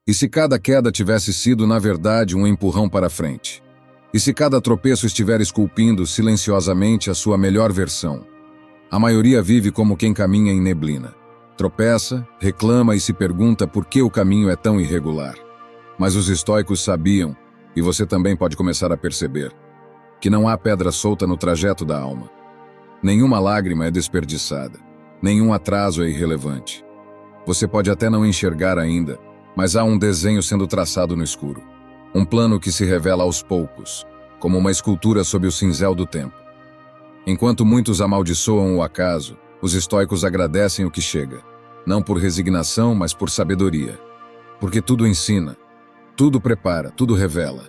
E se cada queda tivesse sido, na verdade, um empurrão para frente? E se cada tropeço estiver esculpindo silenciosamente a sua melhor versão? A maioria vive como quem caminha em neblina. Tropeça, reclama e se pergunta por que o caminho é tão irregular. Mas os estoicos sabiam, e você também pode começar a perceber, que não há pedra solta no trajeto da alma. Nenhuma lágrima é desperdiçada, nenhum atraso é irrelevante. Você pode até não enxergar ainda, mas há um desenho sendo traçado no escuro. Um plano que se revela aos poucos, como uma escultura sob o cinzel do tempo. Enquanto muitos amaldiçoam o acaso, os estoicos agradecem o que chega, não por resignação, mas por sabedoria. Porque tudo ensina, tudo prepara, tudo revela.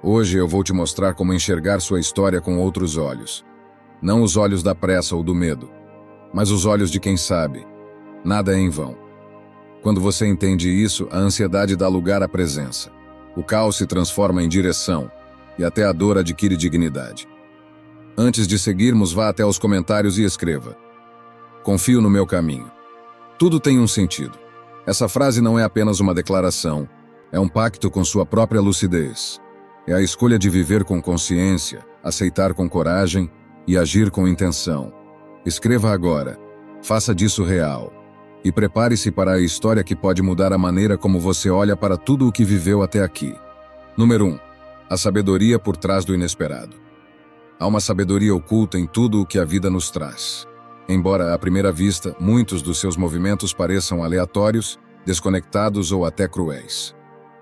Hoje eu vou te mostrar como enxergar sua história com outros olhos. Não os olhos da pressa ou do medo, mas os olhos de quem sabe. Nada é em vão. Quando você entende isso, a ansiedade dá lugar à presença. O caos se transforma em direção, e até a dor adquire dignidade. Antes de seguirmos, vá até os comentários e escreva: confio no meu caminho. Tudo tem um sentido. Essa frase não é apenas uma declaração, é um pacto com sua própria lucidez. É a escolha de viver com consciência, aceitar com coragem e agir com intenção. Escreva agora, faça disso real. E prepare-se para a história que pode mudar a maneira como você olha para tudo o que viveu até aqui. Número 1. A sabedoria por trás do inesperado. Há uma sabedoria oculta em tudo o que a vida nos traz. Embora, à primeira vista, muitos dos seus movimentos pareçam aleatórios, desconectados ou até cruéis.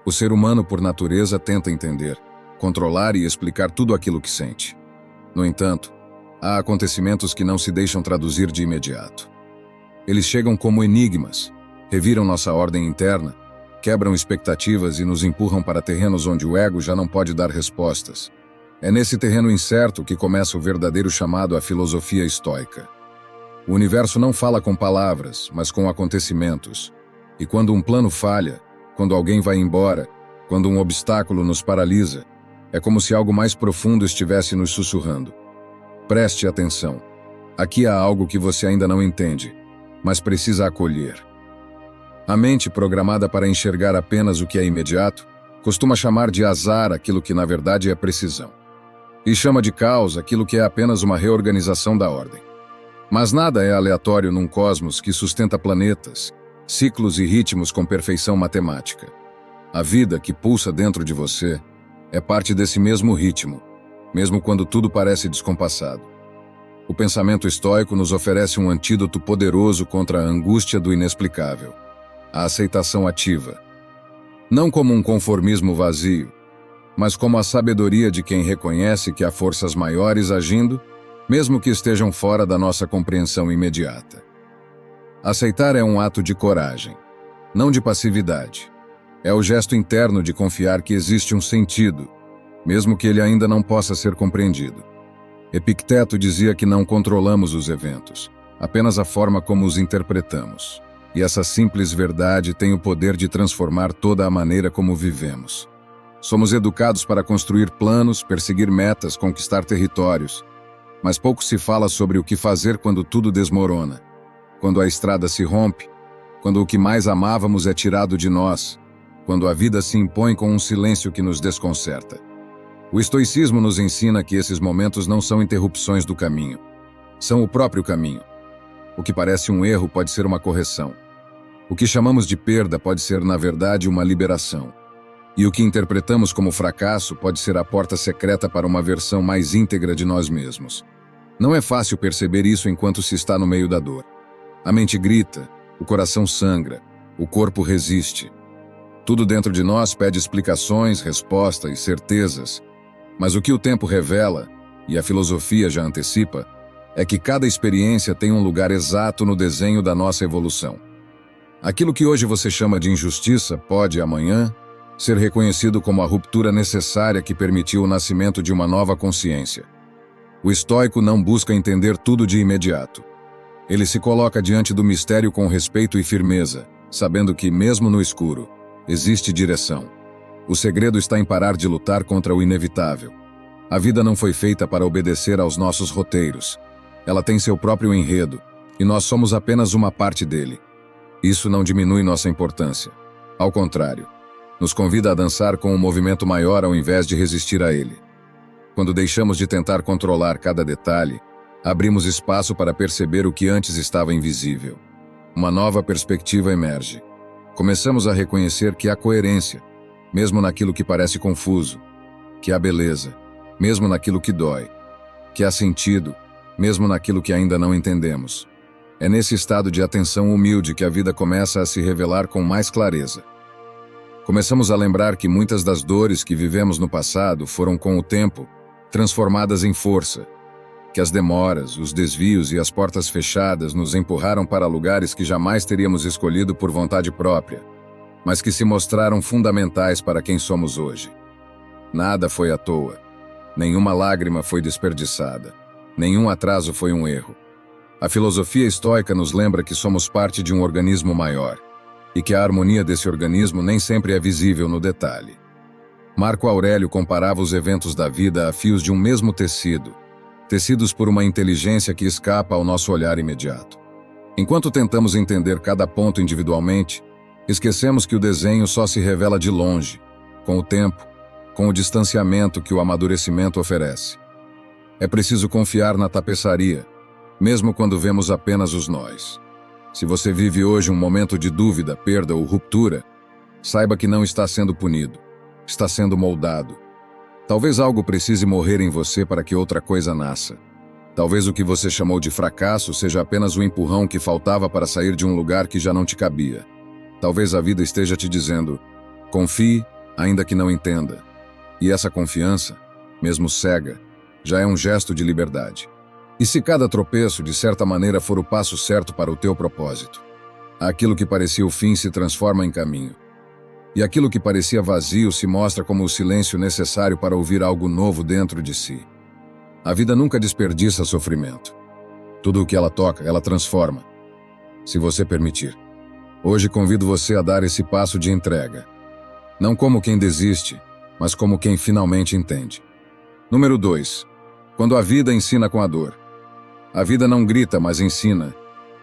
O ser humano, por natureza, tenta entender, controlar e explicar tudo aquilo que sente. No entanto, há acontecimentos que não se deixam traduzir de imediato. Eles chegam como enigmas, reviram nossa ordem interna, quebram expectativas e nos empurram para terrenos onde o ego já não pode dar respostas. É nesse terreno incerto que começa o verdadeiro chamado à filosofia estoica. O universo não fala com palavras, mas com acontecimentos. E quando um plano falha, quando alguém vai embora, quando um obstáculo nos paralisa, é como se algo mais profundo estivesse nos sussurrando. Preste atenção. Aqui há algo que você ainda não entende, mas precisa acolher. A mente, programada para enxergar apenas o que é imediato, costuma chamar de azar aquilo que na verdade é precisão. E chama de caos aquilo que é apenas uma reorganização da ordem. Mas nada é aleatório num cosmos que sustenta planetas, ciclos e ritmos com perfeição matemática. A vida que pulsa dentro de você é parte desse mesmo ritmo, mesmo quando tudo parece descompassado. O pensamento estoico nos oferece um antídoto poderoso contra a angústia do inexplicável, a aceitação ativa. Não como um conformismo vazio, mas como a sabedoria de quem reconhece que há forças maiores agindo, mesmo que estejam fora da nossa compreensão imediata. Aceitar é um ato de coragem, não de passividade. É o gesto interno de confiar que existe um sentido, mesmo que ele ainda não possa ser compreendido. Epicteto dizia que não controlamos os eventos, apenas a forma como os interpretamos. E essa simples verdade tem o poder de transformar toda a maneira como vivemos. Somos educados para construir planos, perseguir metas, conquistar territórios. Mas pouco se fala sobre o que fazer quando tudo desmorona. Quando a estrada se rompe, quando o que mais amávamos é tirado de nós, quando a vida se impõe com um silêncio que nos desconcerta. O estoicismo nos ensina que esses momentos não são interrupções do caminho, são o próprio caminho. O que parece um erro pode ser uma correção. O que chamamos de perda pode ser, na verdade, uma liberação. E o que interpretamos como fracasso pode ser a porta secreta para uma versão mais íntegra de nós mesmos. Não é fácil perceber isso enquanto se está no meio da dor. A mente grita, o coração sangra, o corpo resiste. Tudo dentro de nós pede explicações, respostas e certezas. Mas o que o tempo revela, e a filosofia já antecipa, é que cada experiência tem um lugar exato no desenho da nossa evolução. Aquilo que hoje você chama de injustiça pode, amanhã, ser reconhecido como a ruptura necessária que permitiu o nascimento de uma nova consciência. O estoico não busca entender tudo de imediato. Ele se coloca diante do mistério com respeito e firmeza, sabendo que, mesmo no escuro, existe direção. O segredo está em parar de lutar contra o inevitável. A vida não foi feita para obedecer aos nossos roteiros. Ela tem seu próprio enredo, e nós somos apenas uma parte dele. Isso não diminui nossa importância. Ao contrário, nos convida a dançar com um movimento maior ao invés de resistir a ele. Quando deixamos de tentar controlar cada detalhe, abrimos espaço para perceber o que antes estava invisível. Uma nova perspectiva emerge. Começamos a reconhecer que há coerência, mesmo naquilo que parece confuso, que há beleza, mesmo naquilo que dói, que há sentido, mesmo naquilo que ainda não entendemos. É nesse estado de atenção humilde que a vida começa a se revelar com mais clareza. Começamos a lembrar que muitas das dores que vivemos no passado foram, com o tempo, transformadas em força, que as demoras, os desvios e as portas fechadas nos empurraram para lugares que jamais teríamos escolhido por vontade própria, mas que se mostraram fundamentais para quem somos hoje. Nada foi à toa. Nenhuma lágrima foi desperdiçada. Nenhum atraso foi um erro. A filosofia estoica nos lembra que somos parte de um organismo maior, e que a harmonia desse organismo nem sempre é visível no detalhe. Marco Aurélio comparava os eventos da vida a fios de um mesmo tecido, tecidos por uma inteligência que escapa ao nosso olhar imediato. Enquanto tentamos entender cada ponto individualmente, esquecemos que o desenho só se revela de longe, com o tempo, com o distanciamento que o amadurecimento oferece. É preciso confiar na tapeçaria, mesmo quando vemos apenas os nós. Se você vive hoje um momento de dúvida, perda ou ruptura, saiba que não está sendo punido, está sendo moldado. Talvez algo precise morrer em você para que outra coisa nasça. Talvez o que você chamou de fracasso seja apenas o empurrão que faltava para sair de um lugar que já não te cabia. Talvez a vida esteja te dizendo, confie, ainda que não entenda. E essa confiança, mesmo cega, já é um gesto de liberdade. E se cada tropeço, de certa maneira, for o passo certo para o teu propósito? Aquilo que parecia o fim se transforma em caminho. E aquilo que parecia vazio se mostra como o silêncio necessário para ouvir algo novo dentro de si. A vida nunca desperdiça sofrimento. Tudo o que ela toca, ela transforma. Se você permitir. Hoje convido você a dar esse passo de entrega. Não como quem desiste, mas como quem finalmente entende. Número 2. Quando a vida ensina com a dor. A vida não grita, mas ensina.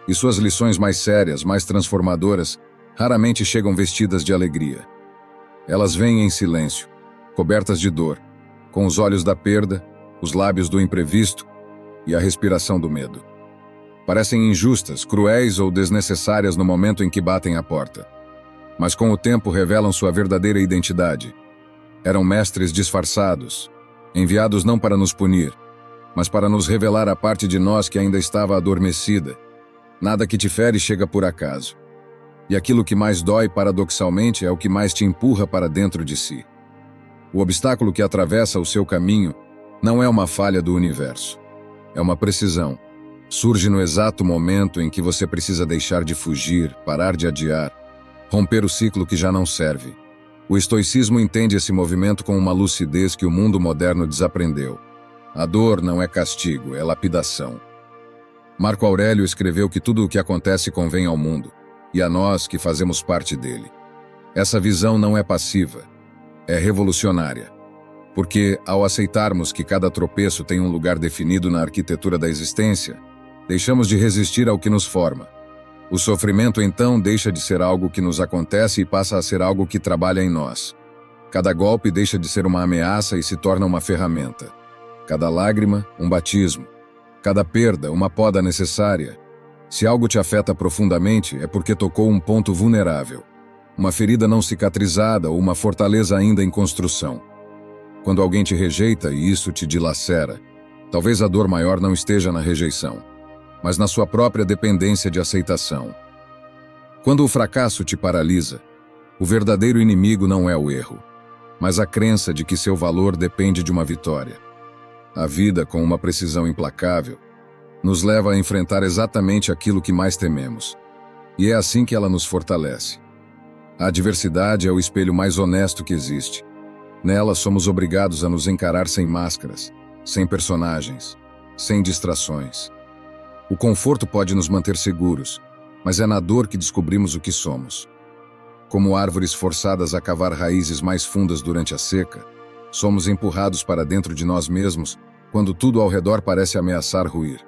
E suas lições mais sérias, mais transformadoras, raramente chegam vestidas de alegria. Elas vêm em silêncio, cobertas de dor, com os olhos da perda, os lábios do imprevisto e a respiração do medo. Parecem injustas, cruéis ou desnecessárias no momento em que batem à porta. Mas com o tempo revelam sua verdadeira identidade. Eram mestres disfarçados, enviados não para nos punir, mas para nos revelar a parte de nós que ainda estava adormecida. Nada que te fere chega por acaso. E aquilo que mais dói, paradoxalmente, é o que mais te empurra para dentro de si. O obstáculo que atravessa o seu caminho não é uma falha do universo. É uma precisão. Surge no exato momento em que você precisa deixar de fugir, parar de adiar, romper o ciclo que já não serve. O estoicismo entende esse movimento com uma lucidez que o mundo moderno desaprendeu. A dor não é castigo, é lapidação. Marco Aurélio escreveu que tudo o que acontece convém ao mundo, e a nós que fazemos parte dele. Essa visão não é passiva, é revolucionária. Porque, ao aceitarmos que cada tropeço tem um lugar definido na arquitetura da existência, deixamos de resistir ao que nos forma. O sofrimento, então, deixa de ser algo que nos acontece e passa a ser algo que trabalha em nós. Cada golpe deixa de ser uma ameaça e se torna uma ferramenta. Cada lágrima, um batismo. Cada perda, uma poda necessária. Se algo te afeta profundamente, é porque tocou um ponto vulnerável. Uma ferida não cicatrizada ou uma fortaleza ainda em construção. Quando alguém te rejeita e isso te dilacera, talvez a dor maior não esteja na rejeição, mas na sua própria dependência de aceitação. Quando o fracasso te paralisa, o verdadeiro inimigo não é o erro, mas a crença de que seu valor depende de uma vitória. A vida, com uma precisão implacável, nos leva a enfrentar exatamente aquilo que mais tememos. E é assim que ela nos fortalece. A adversidade é o espelho mais honesto que existe. Nela somos obrigados a nos encarar sem máscaras, sem personagens, sem distrações. O conforto pode nos manter seguros, mas é na dor que descobrimos o que somos. Como árvores forçadas a cavar raízes mais fundas durante a seca, somos empurrados para dentro de nós mesmos quando tudo ao redor parece ameaçar ruir.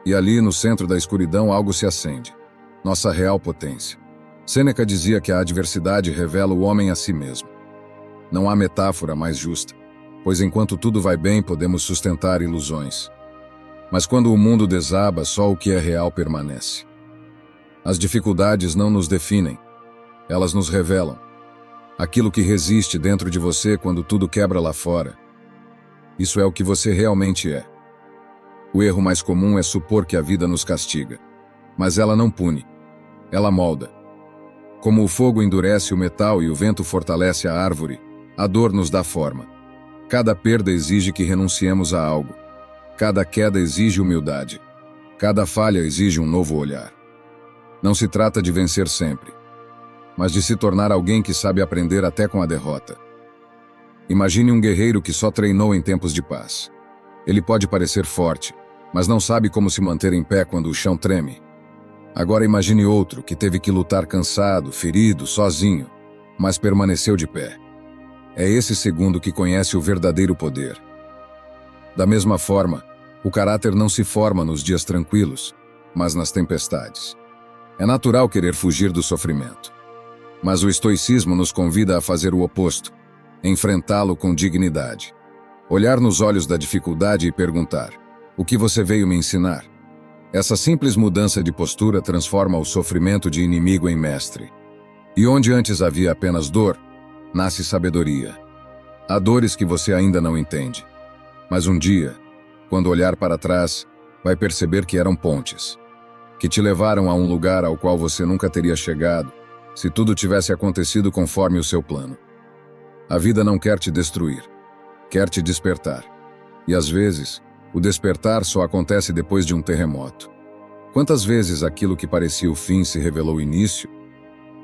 E ali, no centro da escuridão, algo se acende. Nossa real potência. Sêneca dizia que a adversidade revela o homem a si mesmo. Não há metáfora mais justa, pois enquanto tudo vai bem podemos sustentar ilusões. Mas quando o mundo desaba, só o que é real permanece. As dificuldades não nos definem, elas nos revelam. Aquilo que resiste dentro de você quando tudo quebra lá fora. Isso é o que você realmente é. O erro mais comum é supor que a vida nos castiga. Mas ela não pune, ela molda. Como o fogo endurece o metal e o vento fortalece a árvore, a dor nos dá forma. Cada perda exige que renunciemos a algo. Cada queda exige humildade. Cada falha exige um novo olhar. Não se trata de vencer sempre, mas de se tornar alguém que sabe aprender até com a derrota. Imagine um guerreiro que só treinou em tempos de paz. Ele pode parecer forte, mas não sabe como se manter em pé quando o chão treme. Agora imagine outro que teve que lutar cansado, ferido, sozinho, mas permaneceu de pé. É esse segundo que conhece o verdadeiro poder. Da mesma forma, o caráter não se forma nos dias tranquilos, mas nas tempestades. É natural querer fugir do sofrimento. Mas o estoicismo nos convida a fazer o oposto, enfrentá-lo com dignidade. Olhar nos olhos da dificuldade e perguntar: o que você veio me ensinar? Essa simples mudança de postura transforma o sofrimento de inimigo em mestre. E onde antes havia apenas dor, nasce sabedoria. Há dores que você ainda não entende. Mas um dia, quando olhar para trás, vai perceber que eram pontes, que te levaram a um lugar ao qual você nunca teria chegado, se tudo tivesse acontecido conforme o seu plano. A vida não quer te destruir, quer te despertar. E às vezes, o despertar só acontece depois de um terremoto. Quantas vezes aquilo que parecia o fim se revelou o início?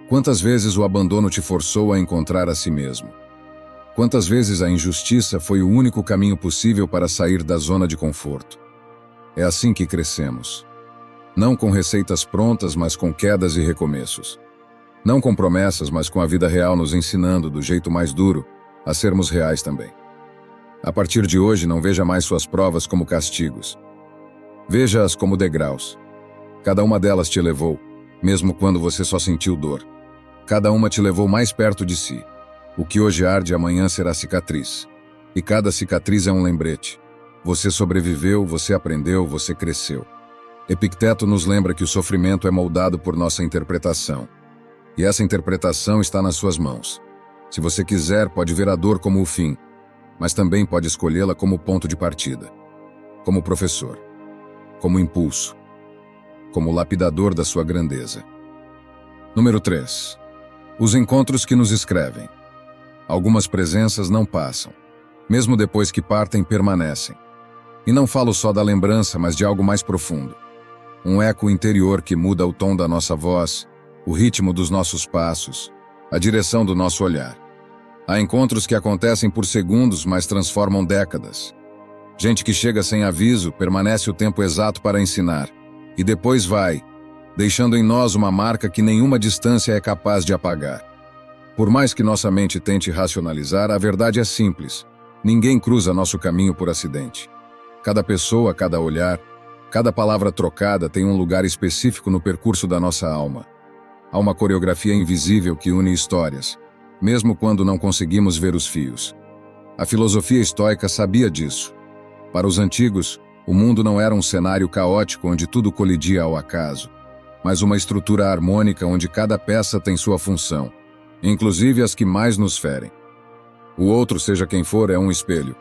Quantas vezes o abandono te forçou a encontrar a si mesmo? Quantas vezes a injustiça foi o único caminho possível para sair da zona de conforto? É assim que crescemos. Não com receitas prontas, mas com quedas e recomeços. Não com promessas, mas com a vida real nos ensinando, do jeito mais duro, a sermos reais também. A partir de hoje, não veja mais suas provas como castigos. Veja-as como degraus. Cada uma delas te levou, mesmo quando você só sentiu dor. Cada uma te levou mais perto de si. O que hoje arde, amanhã será cicatriz. E cada cicatriz é um lembrete. Você sobreviveu, você aprendeu, você cresceu. Epicteto nos lembra que o sofrimento é moldado por nossa interpretação. E essa interpretação está nas suas mãos. Se você quiser, pode ver a dor como o fim, mas também pode escolhê-la como ponto de partida, como professor, como impulso, como lapidador da sua grandeza. Número 3. Os encontros que nos escrevem. Algumas presenças não passam. Mesmo depois que partem, permanecem. E não falo só da lembrança, mas de algo mais profundo. Um eco interior que muda o tom da nossa voz, o ritmo dos nossos passos, a direção do nosso olhar. Há encontros que acontecem por segundos, mas transformam décadas. Gente que chega sem aviso, permanece o tempo exato para ensinar, e depois vai, deixando em nós uma marca que nenhuma distância é capaz de apagar. Por mais que nossa mente tente racionalizar, a verdade é simples. Ninguém cruza nosso caminho por acidente. Cada pessoa, cada olhar, cada palavra trocada tem um lugar específico no percurso da nossa alma. Há uma coreografia invisível que une histórias, mesmo quando não conseguimos ver os fios. A filosofia estoica sabia disso. Para os antigos, o mundo não era um cenário caótico onde tudo colidia ao acaso, mas uma estrutura harmônica onde cada peça tem sua função, inclusive as que mais nos ferem. O outro, seja quem for, é um espelho.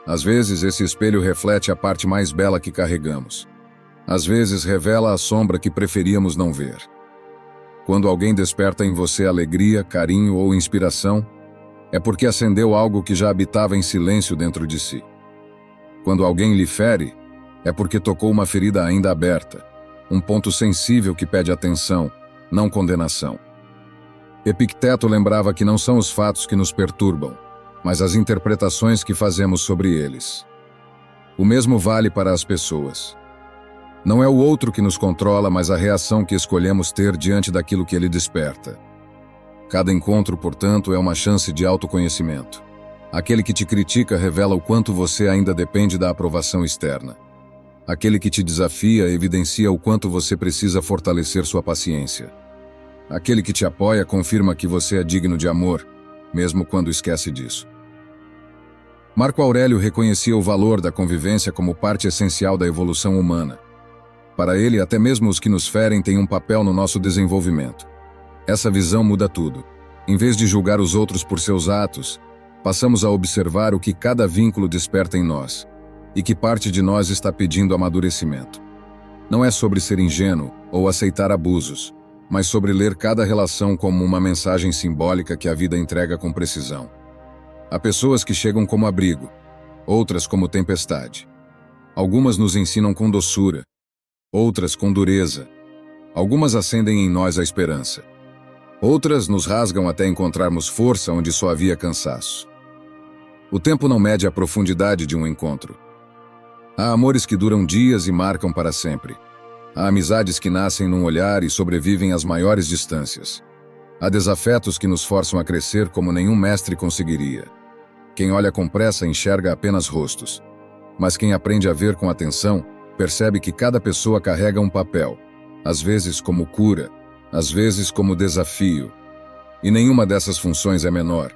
Às vezes, esse espelho reflete a parte mais bela que carregamos. Às vezes, revela a sombra que preferíamos não ver. Quando alguém desperta em você alegria, carinho ou inspiração, é porque acendeu algo que já habitava em silêncio dentro de si. Quando alguém lhe fere, é porque tocou uma ferida ainda aberta, um ponto sensível que pede atenção, não condenação. Epicteto lembrava que não são os fatos que nos perturbam, mas as interpretações que fazemos sobre eles. O mesmo vale para as pessoas. Não é o outro que nos controla, mas a reação que escolhemos ter diante daquilo que ele desperta. Cada encontro, portanto, é uma chance de autoconhecimento. Aquele que te critica revela o quanto você ainda depende da aprovação externa. Aquele que te desafia evidencia o quanto você precisa fortalecer sua paciência. Aquele que te apoia confirma que você é digno de amor, mesmo quando esquece disso. Marco Aurélio reconhecia o valor da convivência como parte essencial da evolução humana. Para ele, até mesmo os que nos ferem têm um papel no nosso desenvolvimento. Essa visão muda tudo. Em vez de julgar os outros por seus atos, passamos a observar o que cada vínculo desperta em nós, e que parte de nós está pedindo amadurecimento. Não é sobre ser ingênuo ou aceitar abusos, mas sobre ler cada relação como uma mensagem simbólica que a vida entrega com precisão. Há pessoas que chegam como abrigo, outras como tempestade. Algumas nos ensinam com doçura, outras com dureza. Algumas acendem em nós a esperança. Outras nos rasgam até encontrarmos força onde só havia cansaço. O tempo não mede a profundidade de um encontro. Há amores que duram dias e marcam para sempre. Há amizades que nascem num olhar e sobrevivem às maiores distâncias. Há desafetos que nos forçam a crescer como nenhum mestre conseguiria. Quem olha com pressa enxerga apenas rostos. Mas quem aprende a ver com atenção, percebe que cada pessoa carrega um papel, às vezes como cura, às vezes como desafio. E nenhuma dessas funções é menor.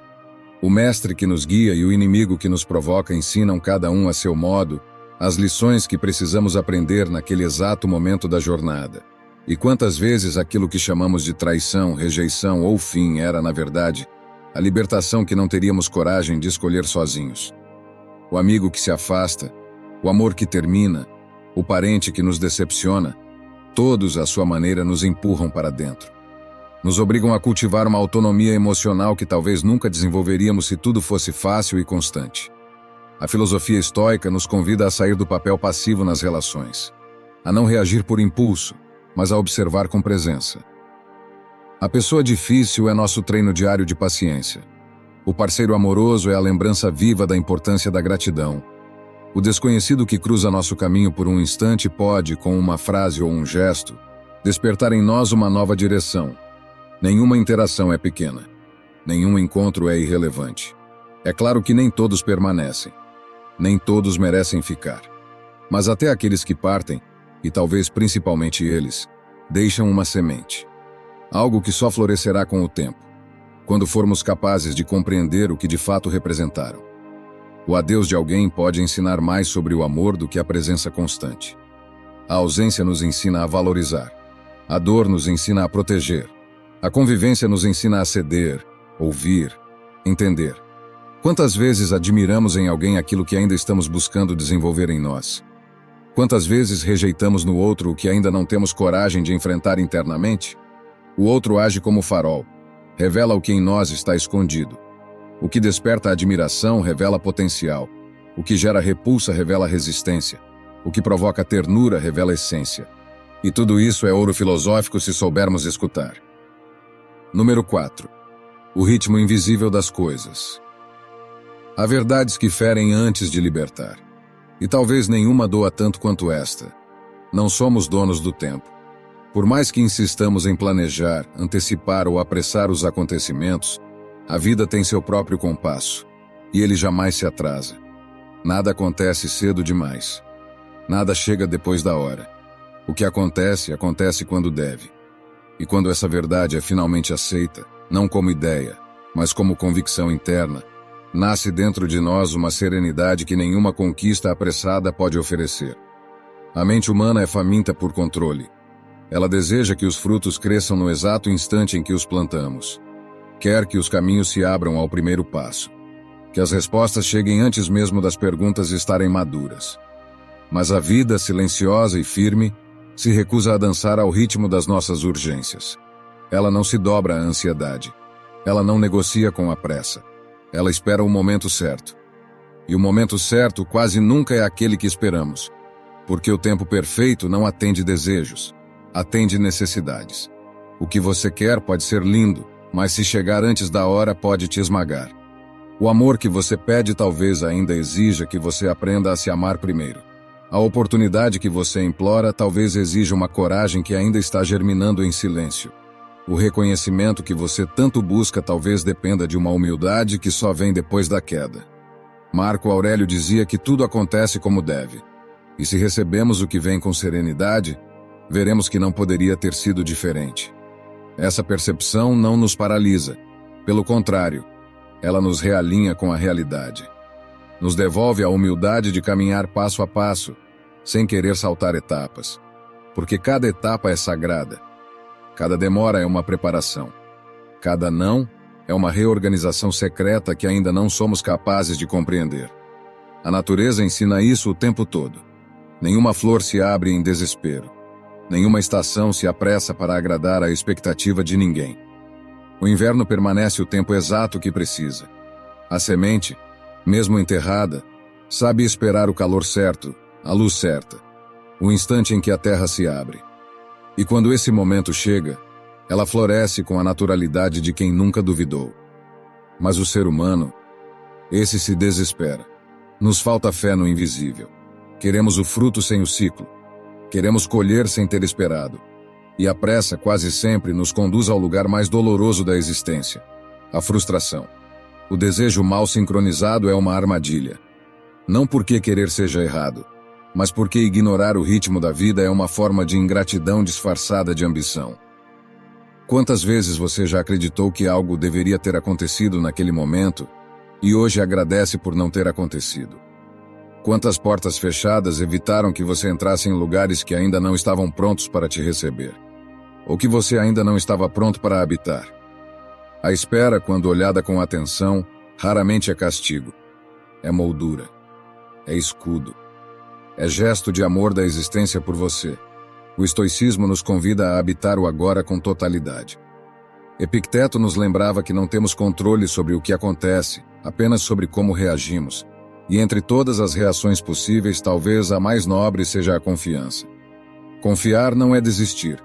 O mestre que nos guia e o inimigo que nos provoca ensinam cada um a seu modo as lições que precisamos aprender naquele exato momento da jornada. E quantas vezes aquilo que chamamos de traição, rejeição ou fim era, na verdade, a libertação que não teríamos coragem de escolher sozinhos. O amigo que se afasta, o amor que termina, o parente que nos decepciona, todos, à sua maneira, nos empurram para dentro. Nos obrigam a cultivar uma autonomia emocional que talvez nunca desenvolveríamos se tudo fosse fácil e constante. A filosofia estoica nos convida a sair do papel passivo nas relações, a não reagir por impulso, mas a observar com presença. A pessoa difícil é nosso treino diário de paciência. O parceiro amoroso é a lembrança viva da importância da gratidão. O desconhecido que cruza nosso caminho por um instante pode, com uma frase ou um gesto, despertar em nós uma nova direção. Nenhuma interação é pequena. Nenhum encontro é irrelevante. É claro que nem todos permanecem. Nem todos merecem ficar. Mas até aqueles que partem, e talvez principalmente eles, deixam uma semente. Algo que só florescerá com o tempo, quando formos capazes de compreender o que de fato representaram. O adeus de alguém pode ensinar mais sobre o amor do que a presença constante. A ausência nos ensina a valorizar. A dor nos ensina a proteger. A convivência nos ensina a ceder, ouvir, entender. Quantas vezes admiramos em alguém aquilo que ainda estamos buscando desenvolver em nós? Quantas vezes rejeitamos no outro o que ainda não temos coragem de enfrentar internamente? O outro age como farol, revela o que em nós está escondido. O que desperta admiração revela potencial. O que gera repulsa revela resistência. O que provoca ternura revela essência. E tudo isso é ouro filosófico se soubermos escutar. Número 4. O ritmo invisível das coisas. Há verdades que ferem antes de libertar. E talvez nenhuma doa tanto quanto esta. Não somos donos do tempo. Por mais que insistamos em planejar, antecipar ou apressar os acontecimentos, a vida tem seu próprio compasso, e ele jamais se atrasa. Nada acontece cedo demais. Nada chega depois da hora. O que acontece, acontece quando deve. E quando essa verdade é finalmente aceita, não como ideia, mas como convicção interna, nasce dentro de nós uma serenidade que nenhuma conquista apressada pode oferecer. A mente humana é faminta por controle. Ela deseja que os frutos cresçam no exato instante em que os plantamos. Quer que os caminhos se abram ao primeiro passo. Que as respostas cheguem antes mesmo das perguntas estarem maduras. Mas a vida, silenciosa e firme, se recusa a dançar ao ritmo das nossas urgências. Ela não se dobra à ansiedade. Ela não negocia com a pressa. Ela espera o momento certo. E o momento certo quase nunca é aquele que esperamos, porque o tempo perfeito não atende desejos, atende necessidades. O que você quer pode ser lindo, mas se chegar antes da hora pode te esmagar. O amor que você pede talvez ainda exija que você aprenda a se amar primeiro. A oportunidade que você implora talvez exija uma coragem que ainda está germinando em silêncio. O reconhecimento que você tanto busca talvez dependa de uma humildade que só vem depois da queda. Marco Aurélio dizia que tudo acontece como deve. E se recebemos o que vem com serenidade, veremos que não poderia ter sido diferente. Essa percepção não nos paralisa. Pelo contrário, ela nos realinha com a realidade. Nos devolve a humildade de caminhar passo a passo, sem querer saltar etapas. Porque cada etapa é sagrada. Cada demora é uma preparação. Cada não é uma reorganização secreta que ainda não somos capazes de compreender. A natureza ensina isso o tempo todo. Nenhuma flor se abre em desespero. Nenhuma estação se apressa para agradar a expectativa de ninguém. O inverno permanece o tempo exato que precisa. A semente, mesmo enterrada, sabe esperar o calor certo, a luz certa, o instante em que a terra se abre. E quando esse momento chega, ela floresce com a naturalidade de quem nunca duvidou. Mas o ser humano, esse se desespera. Nos falta fé no invisível. Queremos o fruto sem o ciclo. Queremos colher sem ter esperado. E a pressa quase sempre nos conduz ao lugar mais doloroso da existência, a frustração. O desejo mal sincronizado é uma armadilha. Não porque querer seja errado, mas porque ignorar o ritmo da vida é uma forma de ingratidão disfarçada de ambição. Quantas vezes você já acreditou que algo deveria ter acontecido naquele momento e hoje agradece por não ter acontecido? Quantas portas fechadas evitaram que você entrasse em lugares que ainda não estavam prontos para te receber? Ou que você ainda não estava pronto para habitar? A espera, quando olhada com atenção, raramente é castigo. É moldura. É escudo. É gesto de amor da existência por você. O estoicismo nos convida a habitar o agora com totalidade. Epicteto nos lembrava que não temos controle sobre o que acontece, apenas sobre como reagimos. E entre todas as reações possíveis, talvez a mais nobre seja a confiança. Confiar não é desistir.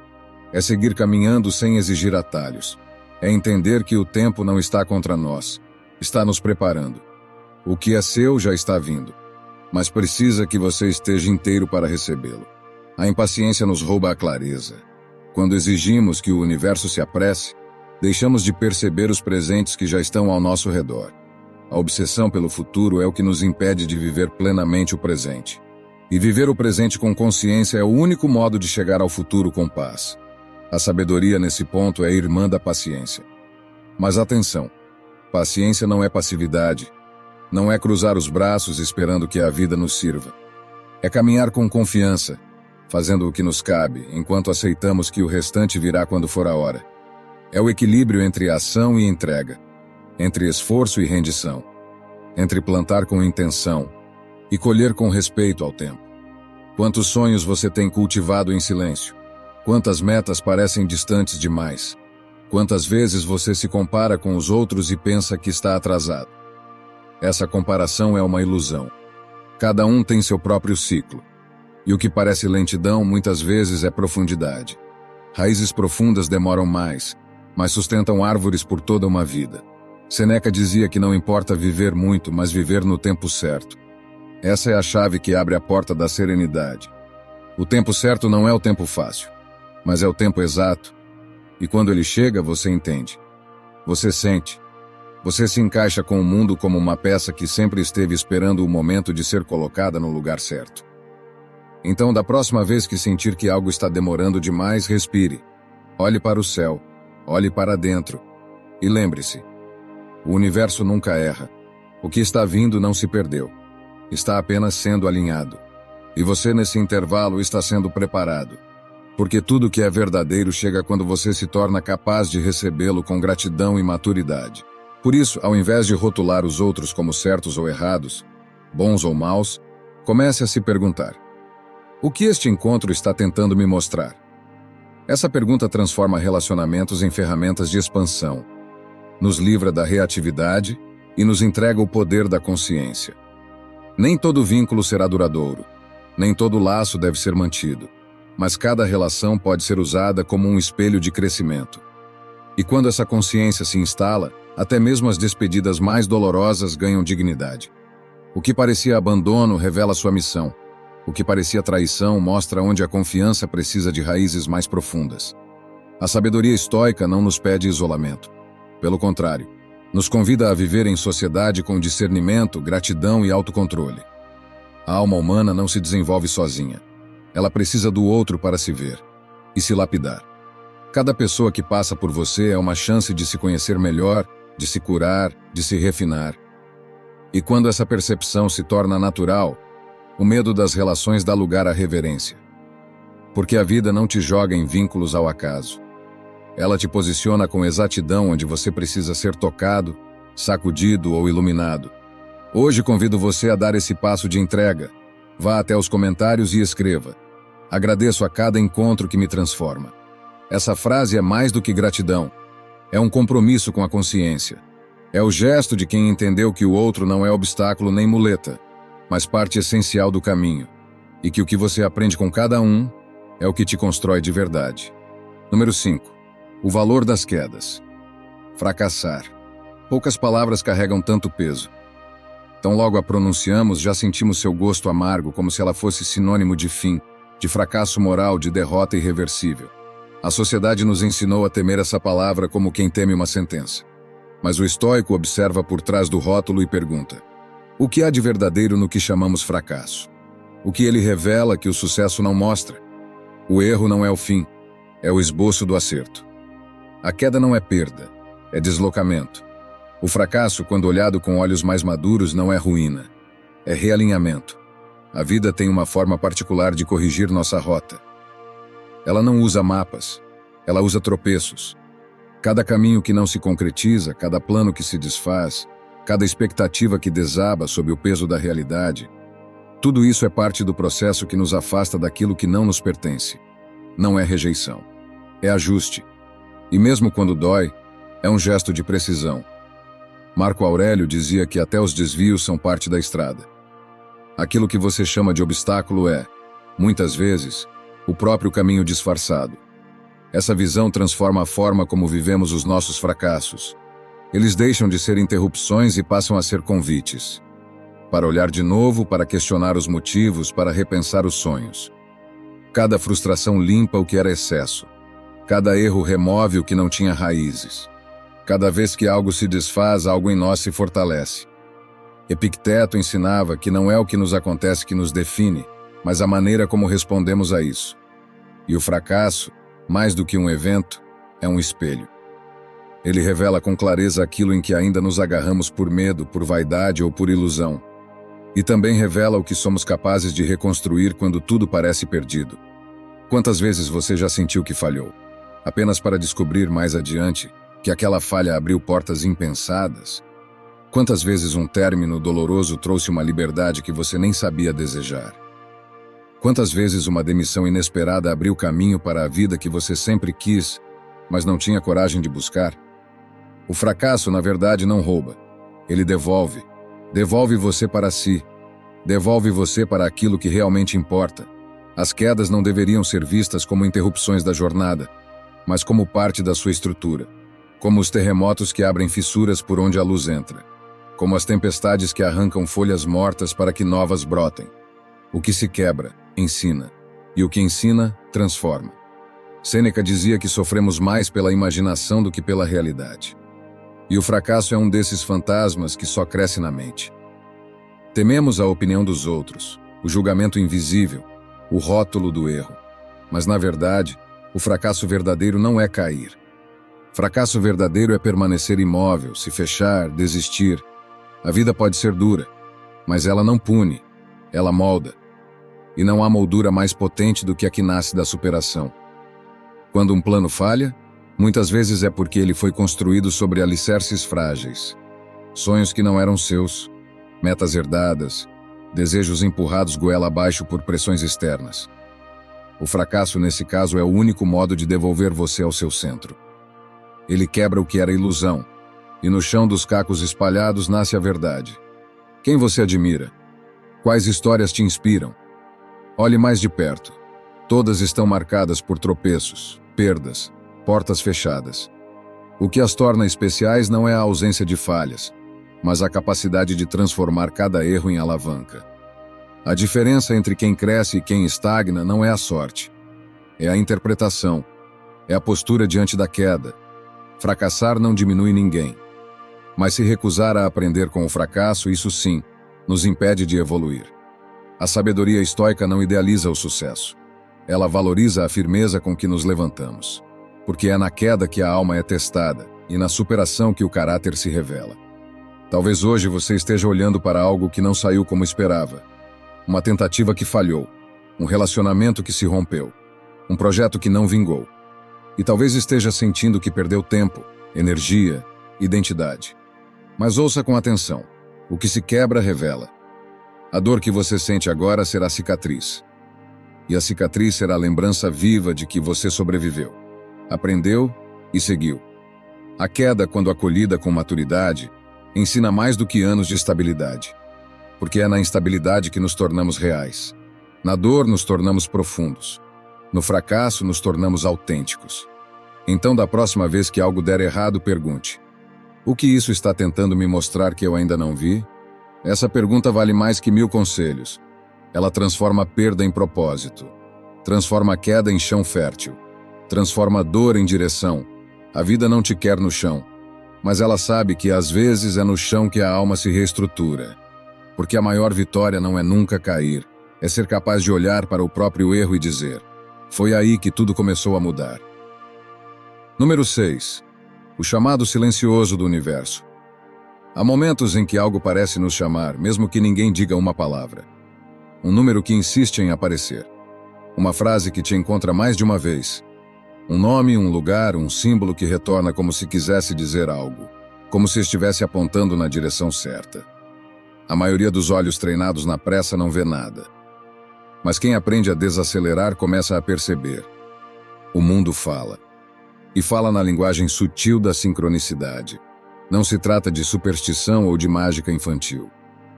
É seguir caminhando sem exigir atalhos. É entender que o tempo não está contra nós. Está nos preparando. O que é seu já está vindo. Mas precisa que você esteja inteiro para recebê-lo. A impaciência nos rouba a clareza. Quando exigimos que o universo se apresse, deixamos de perceber os presentes que já estão ao nosso redor. A obsessão pelo futuro é o que nos impede de viver plenamente o presente. E viver o presente com consciência é o único modo de chegar ao futuro com paz. A sabedoria nesse ponto é irmã da paciência. Mas atenção, paciência não é passividade, não é cruzar os braços esperando que a vida nos sirva. É caminhar com confiança, fazendo o que nos cabe, enquanto aceitamos que o restante virá quando for a hora. É o equilíbrio entre ação e entrega, entre esforço e rendição, entre plantar com intenção e colher com respeito ao tempo. Quantos sonhos você tem cultivado em silêncio? Quantas metas parecem distantes demais? Quantas vezes você se compara com os outros e pensa que está atrasado? Essa comparação é uma ilusão. Cada um tem seu próprio ciclo. E o que parece lentidão muitas vezes é profundidade. Raízes profundas demoram mais, mas sustentam árvores por toda uma vida. Seneca dizia que não importa viver muito, mas viver no tempo certo. Essa é a chave que abre a porta da serenidade. O tempo certo não é o tempo fácil, mas é o tempo exato. E quando ele chega, você entende. Você sente. Você se encaixa com o mundo como uma peça que sempre esteve esperando o momento de ser colocada no lugar certo. Então, da próxima vez que sentir que algo está demorando demais, respire. Olhe para o céu. Olhe para dentro. E lembre-se, o universo nunca erra. O que está vindo não se perdeu. Está apenas sendo alinhado. E você, nesse intervalo, está sendo preparado. Porque tudo que é verdadeiro chega quando você se torna capaz de recebê-lo com gratidão e maturidade. Por isso, ao invés de rotular os outros como certos ou errados, bons ou maus, comece a se perguntar: o que este encontro está tentando me mostrar? Essa pergunta transforma relacionamentos em ferramentas de expansão, nos livra da reatividade e nos entrega o poder da consciência. Nem todo vínculo será duradouro, nem todo laço deve ser mantido, mas cada relação pode ser usada como um espelho de crescimento. E quando essa consciência se instala, até mesmo as despedidas mais dolorosas ganham dignidade. O que parecia abandono revela sua missão. O que parecia traição mostra onde a confiança precisa de raízes mais profundas. A sabedoria estoica não nos pede isolamento. Pelo contrário, nos convida a viver em sociedade com discernimento, gratidão e autocontrole. A alma humana não se desenvolve sozinha. Ela precisa do outro para se ver e se lapidar. Cada pessoa que passa por você é uma chance de se conhecer melhor, de se curar, de se refinar. E quando essa percepção se torna natural, o medo das relações dá lugar à reverência. Porque a vida não te joga em vínculos ao acaso. Ela te posiciona com exatidão onde você precisa ser tocado, sacudido ou iluminado. Hoje convido você a dar esse passo de entrega. Vá até os comentários e escreva: agradeço a cada encontro que me transforma. Essa frase é mais do que gratidão. É um compromisso com a consciência. É o gesto de quem entendeu que o outro não é obstáculo nem muleta, mas parte essencial do caminho. E que o que você aprende com cada um é o que te constrói de verdade. Número 5. O valor das quedas. Fracassar. Poucas palavras carregam tanto peso. Tão logo a pronunciamos, já sentimos seu gosto amargo, como se ela fosse sinônimo de fim, de fracasso moral, de derrota irreversível. A sociedade nos ensinou a temer essa palavra como quem teme uma sentença. Mas o estoico observa por trás do rótulo e pergunta: o que há de verdadeiro no que chamamos fracasso? O que ele revela que o sucesso não mostra? O erro não é o fim, é o esboço do acerto. A queda não é perda, é deslocamento. O fracasso, quando olhado com olhos mais maduros, não é ruína, é realinhamento. A vida tem uma forma particular de corrigir nossa rota. Ela não usa mapas, ela usa tropeços. Cada caminho que não se concretiza, cada plano que se desfaz, cada expectativa que desaba sob o peso da realidade, tudo isso é parte do processo que nos afasta daquilo que não nos pertence. Não é rejeição, é ajuste. E mesmo quando dói, é um gesto de precisão. Marco Aurélio dizia que até os desvios são parte da estrada. Aquilo que você chama de obstáculo é, muitas vezes, o próprio caminho disfarçado. Essa visão transforma a forma como vivemos os nossos fracassos. Eles deixam de ser interrupções e passam a ser convites. Para olhar de novo, para questionar os motivos, para repensar os sonhos. Cada frustração limpa o que era excesso. Cada erro remove o que não tinha raízes. Cada vez que algo se desfaz, algo em nós se fortalece. Epicteto ensinava que não é o que nos acontece que nos define, mas a maneira como respondemos a isso. E o fracasso, mais do que um evento, é um espelho. Ele revela com clareza aquilo em que ainda nos agarramos por medo, por vaidade ou por ilusão. E também revela o que somos capazes de reconstruir quando tudo parece perdido. Quantas vezes você já sentiu que falhou? Apenas para descobrir mais adiante que aquela falha abriu portas impensadas? Quantas vezes um término doloroso trouxe uma liberdade que você nem sabia desejar? Quantas vezes uma demissão inesperada abriu caminho para a vida que você sempre quis, mas não tinha coragem de buscar? O fracasso, na verdade, não rouba. Ele devolve. Devolve você para si. Devolve você para aquilo que realmente importa. As quedas não deveriam ser vistas como interrupções da jornada, mas como parte da sua estrutura. Como os terremotos que abrem fissuras por onde a luz entra. Como as tempestades que arrancam folhas mortas para que novas brotem. O que se quebra, ensina. E o que ensina, transforma. Sêneca dizia que sofremos mais pela imaginação do que pela realidade. E o fracasso é um desses fantasmas que só cresce na mente. Tememos a opinião dos outros, o julgamento invisível, o rótulo do erro. Mas, na verdade, o fracasso verdadeiro não é cair. Fracasso verdadeiro é permanecer imóvel, se fechar, desistir. A vida pode ser dura, mas ela não pune, ela molda. E não há moldura mais potente do que a que nasce da superação. Quando um plano falha, muitas vezes é porque ele foi construído sobre alicerces frágeis. Sonhos que não eram seus, metas herdadas, desejos empurrados goela abaixo por pressões externas. O fracasso, nesse caso, é o único modo de devolver você ao seu centro. Ele quebra o que era ilusão, e no chão dos cacos espalhados nasce a verdade. Quem você admira? Quais histórias te inspiram? Olhe mais de perto. Todas estão marcadas por tropeços, perdas, portas fechadas. O que as torna especiais não é a ausência de falhas, mas a capacidade de transformar cada erro em alavanca. A diferença entre quem cresce e quem estagna não é a sorte. É a interpretação. É a postura diante da queda. Fracassar não diminui ninguém. Mas se recusar a aprender com o fracasso, isso sim, nos impede de evoluir. A sabedoria estoica não idealiza o sucesso. Ela valoriza a firmeza com que nos levantamos. porque é na queda que a alma é testada e na superação que o caráter se revela. Talvez hoje você esteja olhando para algo que não saiu como esperava, uma tentativa que falhou, um relacionamento que se rompeu, um projeto que não vingou. E talvez esteja sentindo que perdeu tempo, energia, identidade. Mas ouça com atenção. O que se quebra revela. A dor que você sente agora será cicatriz. E a cicatriz será a lembrança viva de que você sobreviveu, aprendeu e seguiu. A queda, quando acolhida com maturidade, ensina mais do que anos de estabilidade. Porque é na instabilidade que nos tornamos reais. Na dor nos tornamos profundos. No fracasso nos tornamos autênticos. Então, da próxima vez que algo der errado, pergunte: o que isso está tentando me mostrar que eu ainda não vi? Essa pergunta vale mais que 1000 conselhos. Ela transforma a perda em propósito. Transforma a queda em chão fértil. Transforma a dor em direção. A vida não te quer no chão, mas ela sabe que às vezes é no chão que a alma se reestrutura. Porque a maior vitória não é nunca cair, é ser capaz de olhar para o próprio erro e dizer: foi aí que tudo começou a mudar. Número 6. O chamado silencioso do universo. Há momentos em que algo parece nos chamar, mesmo que ninguém diga uma palavra. Um número que insiste em aparecer. Uma frase que te encontra mais de uma vez. Um nome, um lugar, um símbolo que retorna como se quisesse dizer algo. Como se estivesse apontando na direção certa. A maioria dos olhos treinados na pressa não vê nada. Mas quem aprende a desacelerar começa a perceber. O mundo fala. E fala na linguagem sutil da sincronicidade. Não se trata de superstição ou de mágica infantil.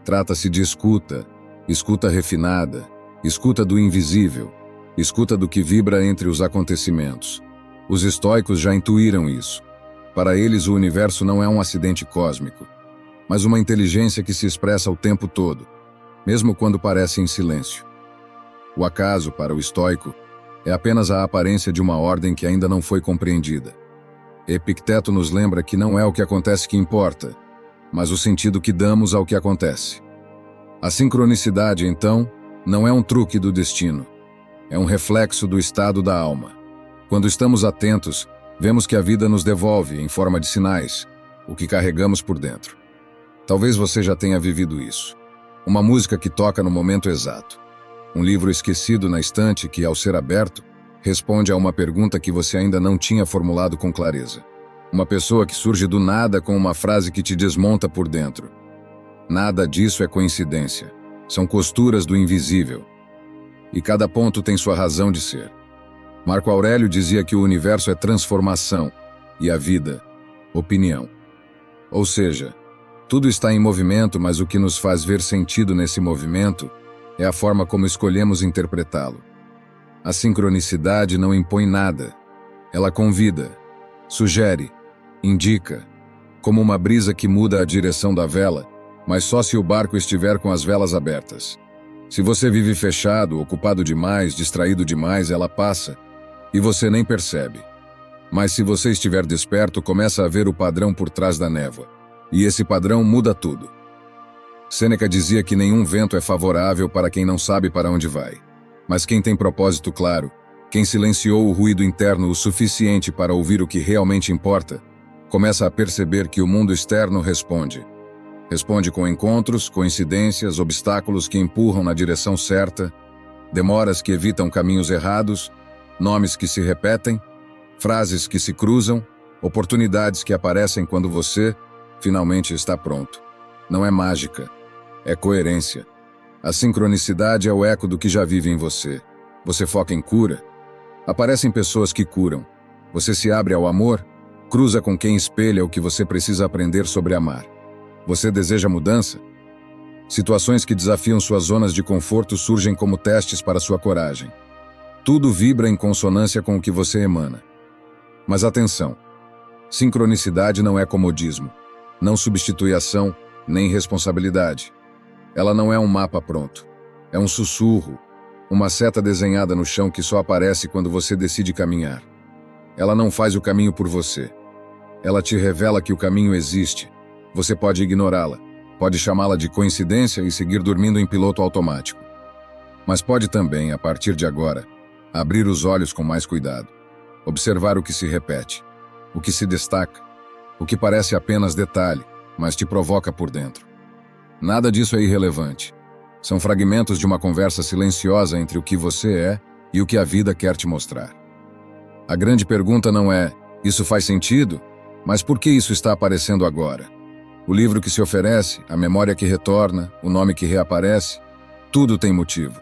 Trata-se de escuta, escuta refinada, escuta do invisível, escuta do que vibra entre os acontecimentos. Os estoicos já intuíram isso. Para eles, o universo não é um acidente cósmico, mas uma inteligência que se expressa o tempo todo, mesmo quando parece em silêncio. O acaso, para o estoico, é apenas a aparência de uma ordem que ainda não foi compreendida. Epicteto nos lembra que não é o que acontece que importa, mas o sentido que damos ao que acontece. A sincronicidade, então, não é um truque do destino. É um reflexo do estado da alma. Quando estamos atentos, vemos que a vida nos devolve, em forma de sinais, o que carregamos por dentro. Talvez você já tenha vivido isso. Uma música que toca no momento exato. Um livro esquecido na estante que, ao ser aberto, responde a uma pergunta que você ainda não tinha formulado com clareza. Uma pessoa que surge do nada com uma frase que te desmonta por dentro. Nada disso é coincidência. São costuras do invisível. E cada ponto tem sua razão de ser. Marco Aurélio dizia que o universo é transformação e a vida, opinião. Ou seja, tudo está em movimento, mas o que nos faz ver sentido nesse movimento é a forma como escolhemos interpretá-lo. A sincronicidade não impõe nada. Ela convida, sugere, indica, como uma brisa que muda a direção da vela, mas só se o barco estiver com as velas abertas. Se você vive fechado, ocupado demais, distraído demais, ela passa, e você nem percebe. Mas se você estiver desperto, começa a ver o padrão por trás da névoa, e esse padrão muda tudo. Sêneca dizia que nenhum vento é favorável para quem não sabe para onde vai. Mas quem tem propósito claro, quem silenciou o ruído interno o suficiente para ouvir o que realmente importa, começa a perceber que o mundo externo responde. Responde com encontros, coincidências, obstáculos que empurram na direção certa, demoras que evitam caminhos errados, nomes que se repetem, frases que se cruzam, oportunidades que aparecem quando você finalmente está pronto. Não é mágica, é coerência. A sincronicidade é o eco do que já vive em você. Você foca em cura? Aparecem pessoas que curam. Você se abre ao amor? Cruza com quem espelha o que você precisa aprender sobre amar. Você deseja mudança? Situações que desafiam suas zonas de conforto surgem como testes para sua coragem. Tudo vibra em consonância com o que você emana. Mas atenção! Sincronicidade não é comodismo, não substitui ação, nem responsabilidade. Ela não é um mapa pronto. É um sussurro, uma seta desenhada no chão que só aparece quando você decide caminhar. Ela não faz o caminho por você. Ela te revela que o caminho existe. Você pode ignorá-la, pode chamá-la de coincidência e seguir dormindo em piloto automático. Mas pode também, a partir de agora, abrir os olhos com mais cuidado. observar o que se repete, o que se destaca, o que parece apenas detalhe, mas te provoca por dentro. Nada disso é irrelevante. São fragmentos de uma conversa silenciosa entre o que você é e o que a vida quer te mostrar. A grande pergunta não é: isso faz sentido? Mas por que isso está aparecendo agora? O livro que se oferece, a memória que retorna, o nome que reaparece, tudo tem motivo.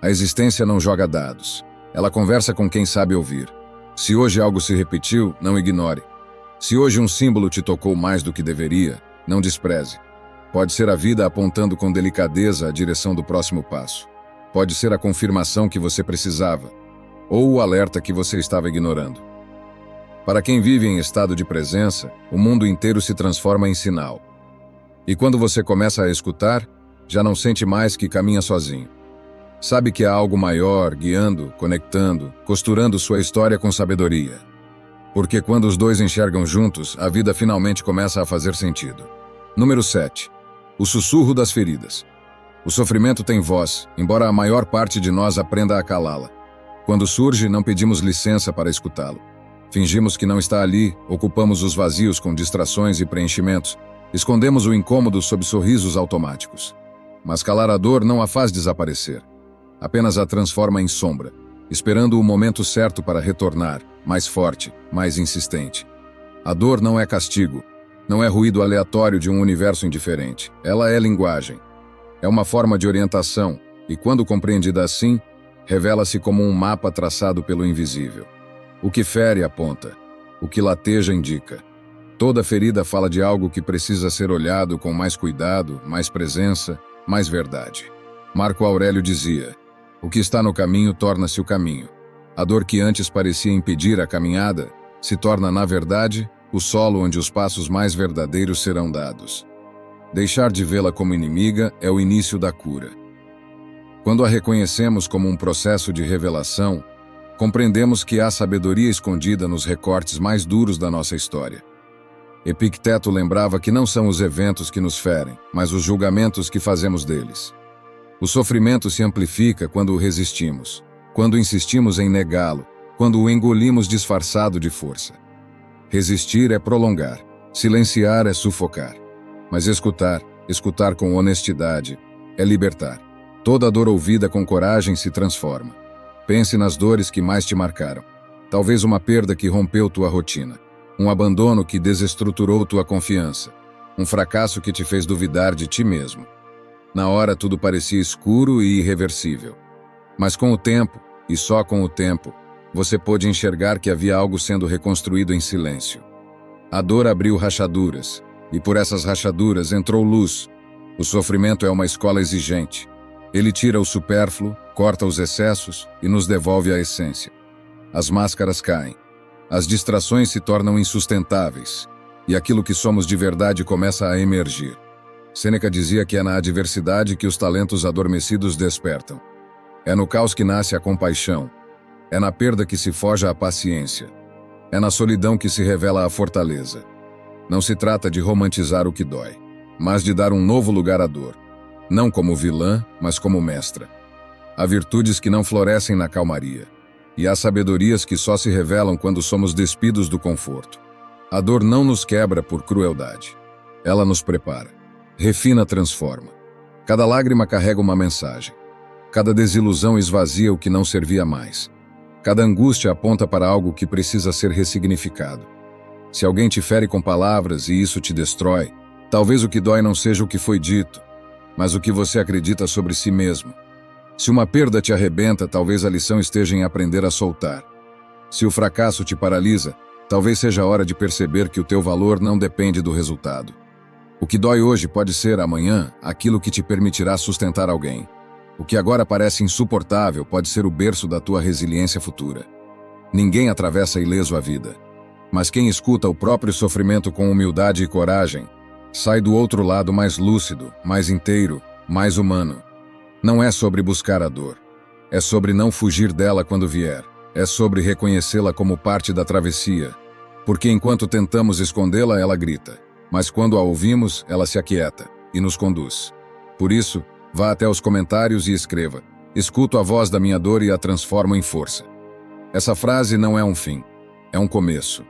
A existência não joga dados. Ela conversa com quem sabe ouvir. Se hoje algo se repetiu, não ignore. Se hoje um símbolo te tocou mais do que deveria, não despreze. Pode ser a vida apontando com delicadeza a direção do próximo passo. Pode ser a confirmação que você precisava, ou o alerta que você estava ignorando. Para quem vive em estado de presença, o mundo inteiro se transforma em sinal. E quando você começa a escutar, já não sente mais que caminha sozinho. Sabe que há algo maior, guiando, conectando, costurando sua história com sabedoria. Porque quando os dois enxergam juntos, a vida finalmente começa a fazer sentido. Número 7. O sussurro das feridas. O sofrimento tem voz, embora a maior parte de nós aprenda a calá-la. Quando surge, não pedimos licença para escutá-lo. Fingimos que não está ali, ocupamos os vazios com distrações e preenchimentos, escondemos o incômodo sob sorrisos automáticos. Mas calar a dor não a faz desaparecer. Apenas a transforma em sombra, esperando o momento certo para retornar, mais forte, mais insistente. A dor não é castigo, não é ruído aleatório de um universo indiferente. Ela é linguagem. É uma forma de orientação, e quando compreendida assim, revela-se como um mapa traçado pelo invisível. O que fere aponta, o que lateja indica. Toda ferida fala de algo que precisa ser olhado com mais cuidado, mais presença, mais verdade. Marco Aurélio dizia: o que está no caminho torna-se o caminho. A dor que antes parecia impedir a caminhada se torna, na verdade, o solo onde os passos mais verdadeiros serão dados. Deixar de vê-la como inimiga é o início da cura. Quando a reconhecemos como um processo de revelação, compreendemos que há sabedoria escondida nos recortes mais duros da nossa história. Epicteto lembrava que não são os eventos que nos ferem, mas os julgamentos que fazemos deles. O sofrimento se amplifica quando o resistimos, quando insistimos em negá-lo, quando o engolimos disfarçado de força. Resistir é prolongar, silenciar é sufocar. Mas escutar com honestidade, é libertar. Toda dor ouvida com coragem se transforma. Pense nas dores que mais te marcaram. Talvez uma perda que rompeu tua rotina, um abandono que desestruturou tua confiança, um fracasso que te fez duvidar de ti mesmo. Na hora tudo parecia escuro e irreversível. Mas com o tempo, e só com o tempo, você pôde enxergar que havia algo sendo reconstruído em silêncio. A dor abriu rachaduras, e por essas rachaduras entrou luz. O sofrimento é uma escola exigente. Ele tira o supérfluo, corta os excessos e nos devolve a essência. As máscaras caem. As distrações se tornam insustentáveis, e aquilo que somos de verdade começa a emergir. Sêneca dizia que é na adversidade que os talentos adormecidos despertam. É no caos que nasce a compaixão. É na perda que se forja a paciência. É na solidão que se revela a fortaleza. Não se trata de romantizar o que dói, mas de dar um novo lugar à dor. Não como vilã, mas como mestra. Há virtudes que não florescem na calmaria. E há sabedorias que só se revelam quando somos despidos do conforto. A dor não nos quebra por crueldade. Ela nos prepara. Refina, transforma. Cada lágrima carrega uma mensagem. Cada desilusão esvazia o que não servia mais. Cada angústia aponta para algo que precisa ser ressignificado. Se alguém te fere com palavras e isso te destrói, talvez o que dói não seja o que foi dito, mas o que você acredita sobre si mesmo. Se uma perda te arrebenta, talvez a lição esteja em aprender a soltar. Se o fracasso te paralisa, talvez seja a hora de perceber que o teu valor não depende do resultado. O que dói hoje pode ser, amanhã, aquilo que te permitirá sustentar alguém. O que agora parece insuportável pode ser o berço da tua resiliência futura. Ninguém atravessa ileso a vida. Mas quem escuta o próprio sofrimento com humildade e coragem, sai do outro lado mais lúcido, mais inteiro, mais humano. Não é sobre buscar a dor. É sobre não fugir dela quando vier. É sobre reconhecê-la como parte da travessia. Porque enquanto tentamos escondê-la, ela grita. Mas quando a ouvimos, ela se aquieta e nos conduz. Por isso, vá até os comentários e escreva: escuto a voz da minha dor e a transformo em força. Essa frase não é um fim, É um começo.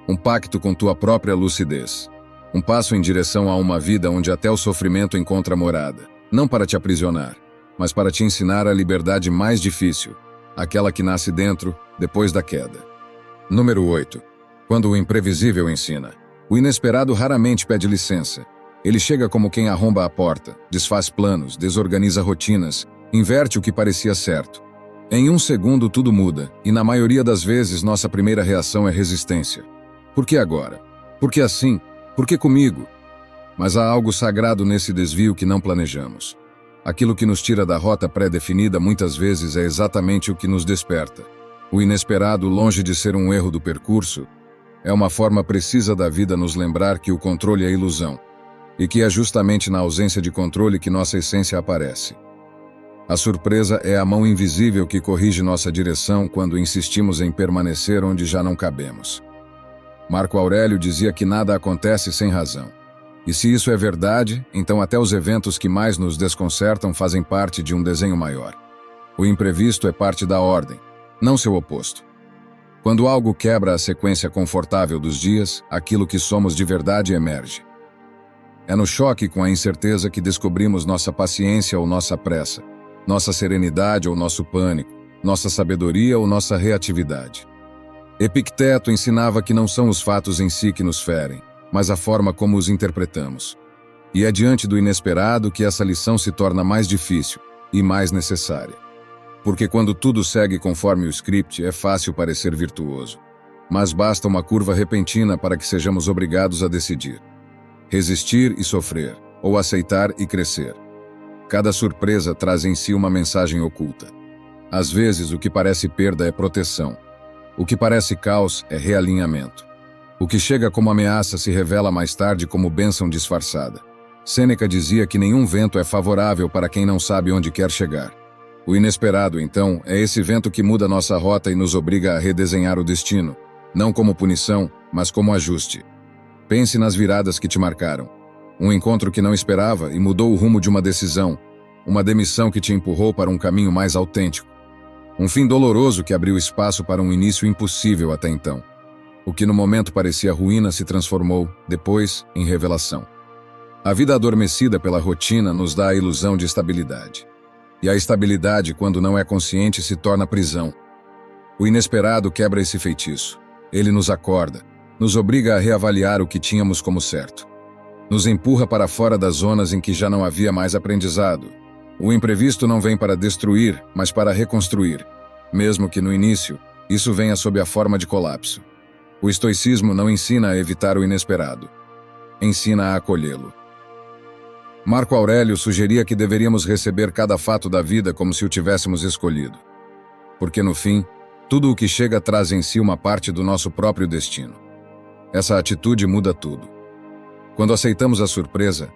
Um pacto com tua própria lucidez. Um passo em direção a uma vida onde até o sofrimento encontra morada. Não para te aprisionar, mas para te ensinar a liberdade mais difícil, aquela que nasce dentro, depois da queda. Número 8. Quando o imprevisível ensina. O inesperado raramente pede licença. Ele chega como quem arromba a porta, desfaz planos, desorganiza rotinas, inverte o que parecia certo. Em um segundo tudo muda, e na maioria das vezes nossa primeira reação é resistência. Por que agora? Por que assim? Por que comigo? Mas há algo sagrado nesse desvio que não planejamos. Aquilo que nos tira da rota pré-definida muitas vezes é exatamente o que nos desperta. O inesperado, longe de ser um erro do percurso, é uma forma precisa da vida nos lembrar que o controle é ilusão, e que é justamente na ausência de controle que nossa essência aparece. A surpresa é a mão invisível que corrige nossa direção quando insistimos em permanecer onde já não cabemos. Marco Aurélio dizia que nada acontece sem razão. E se isso é verdade, então até os eventos que mais nos desconcertam fazem parte de um desenho maior. O imprevisto é parte da ordem, não seu oposto. Quando algo quebra a sequência confortável dos dias, aquilo que somos de verdade emerge. É no choque com a incerteza que descobrimos nossa paciência ou nossa pressa, nossa serenidade ou nosso pânico, nossa sabedoria ou nossa reatividade. Epicteto ensinava que não são os fatos em si que nos ferem, mas a forma como os interpretamos. E é diante do inesperado que essa lição se torna mais difícil e mais necessária. Porque quando tudo segue conforme o script, é fácil parecer virtuoso. Mas basta uma curva repentina para que sejamos obrigados a decidir. Resistir e sofrer, ou aceitar e crescer. Cada surpresa traz em si uma mensagem oculta. Às vezes, o que parece perda é proteção. O que parece caos é realinhamento. O que chega como ameaça se revela mais tarde como bênção disfarçada. Sêneca dizia que nenhum vento é favorável para quem não sabe onde quer chegar. O inesperado, então, é esse vento que muda nossa rota e nos obriga a redesenhar o destino, não como punição, mas como ajuste. Pense nas viradas que te marcaram. Um encontro que não esperava e mudou o rumo de uma decisão, uma demissão que te empurrou para um caminho mais autêntico. Um fim doloroso que abriu espaço para um início impossível até então. O que no momento parecia ruína se transformou, depois, em revelação. A vida adormecida pela rotina nos dá a ilusão de estabilidade. E a estabilidade, quando não é consciente, se torna prisão. O inesperado quebra esse feitiço. Ele nos acorda, nos obriga a reavaliar o que tínhamos como certo. Nos empurra para fora das zonas em que já não havia mais aprendizado. O imprevisto não vem para destruir, mas para reconstruir. Mesmo que no início, isso venha sob a forma de colapso. O estoicismo não ensina a evitar o inesperado. Ensina a acolhê-lo. Marco Aurélio sugeria que deveríamos receber cada fato da vida como se o tivéssemos escolhido. Porque no fim, tudo o que chega traz em si uma parte do nosso próprio destino. Essa atitude muda tudo. Quando aceitamos a surpresa,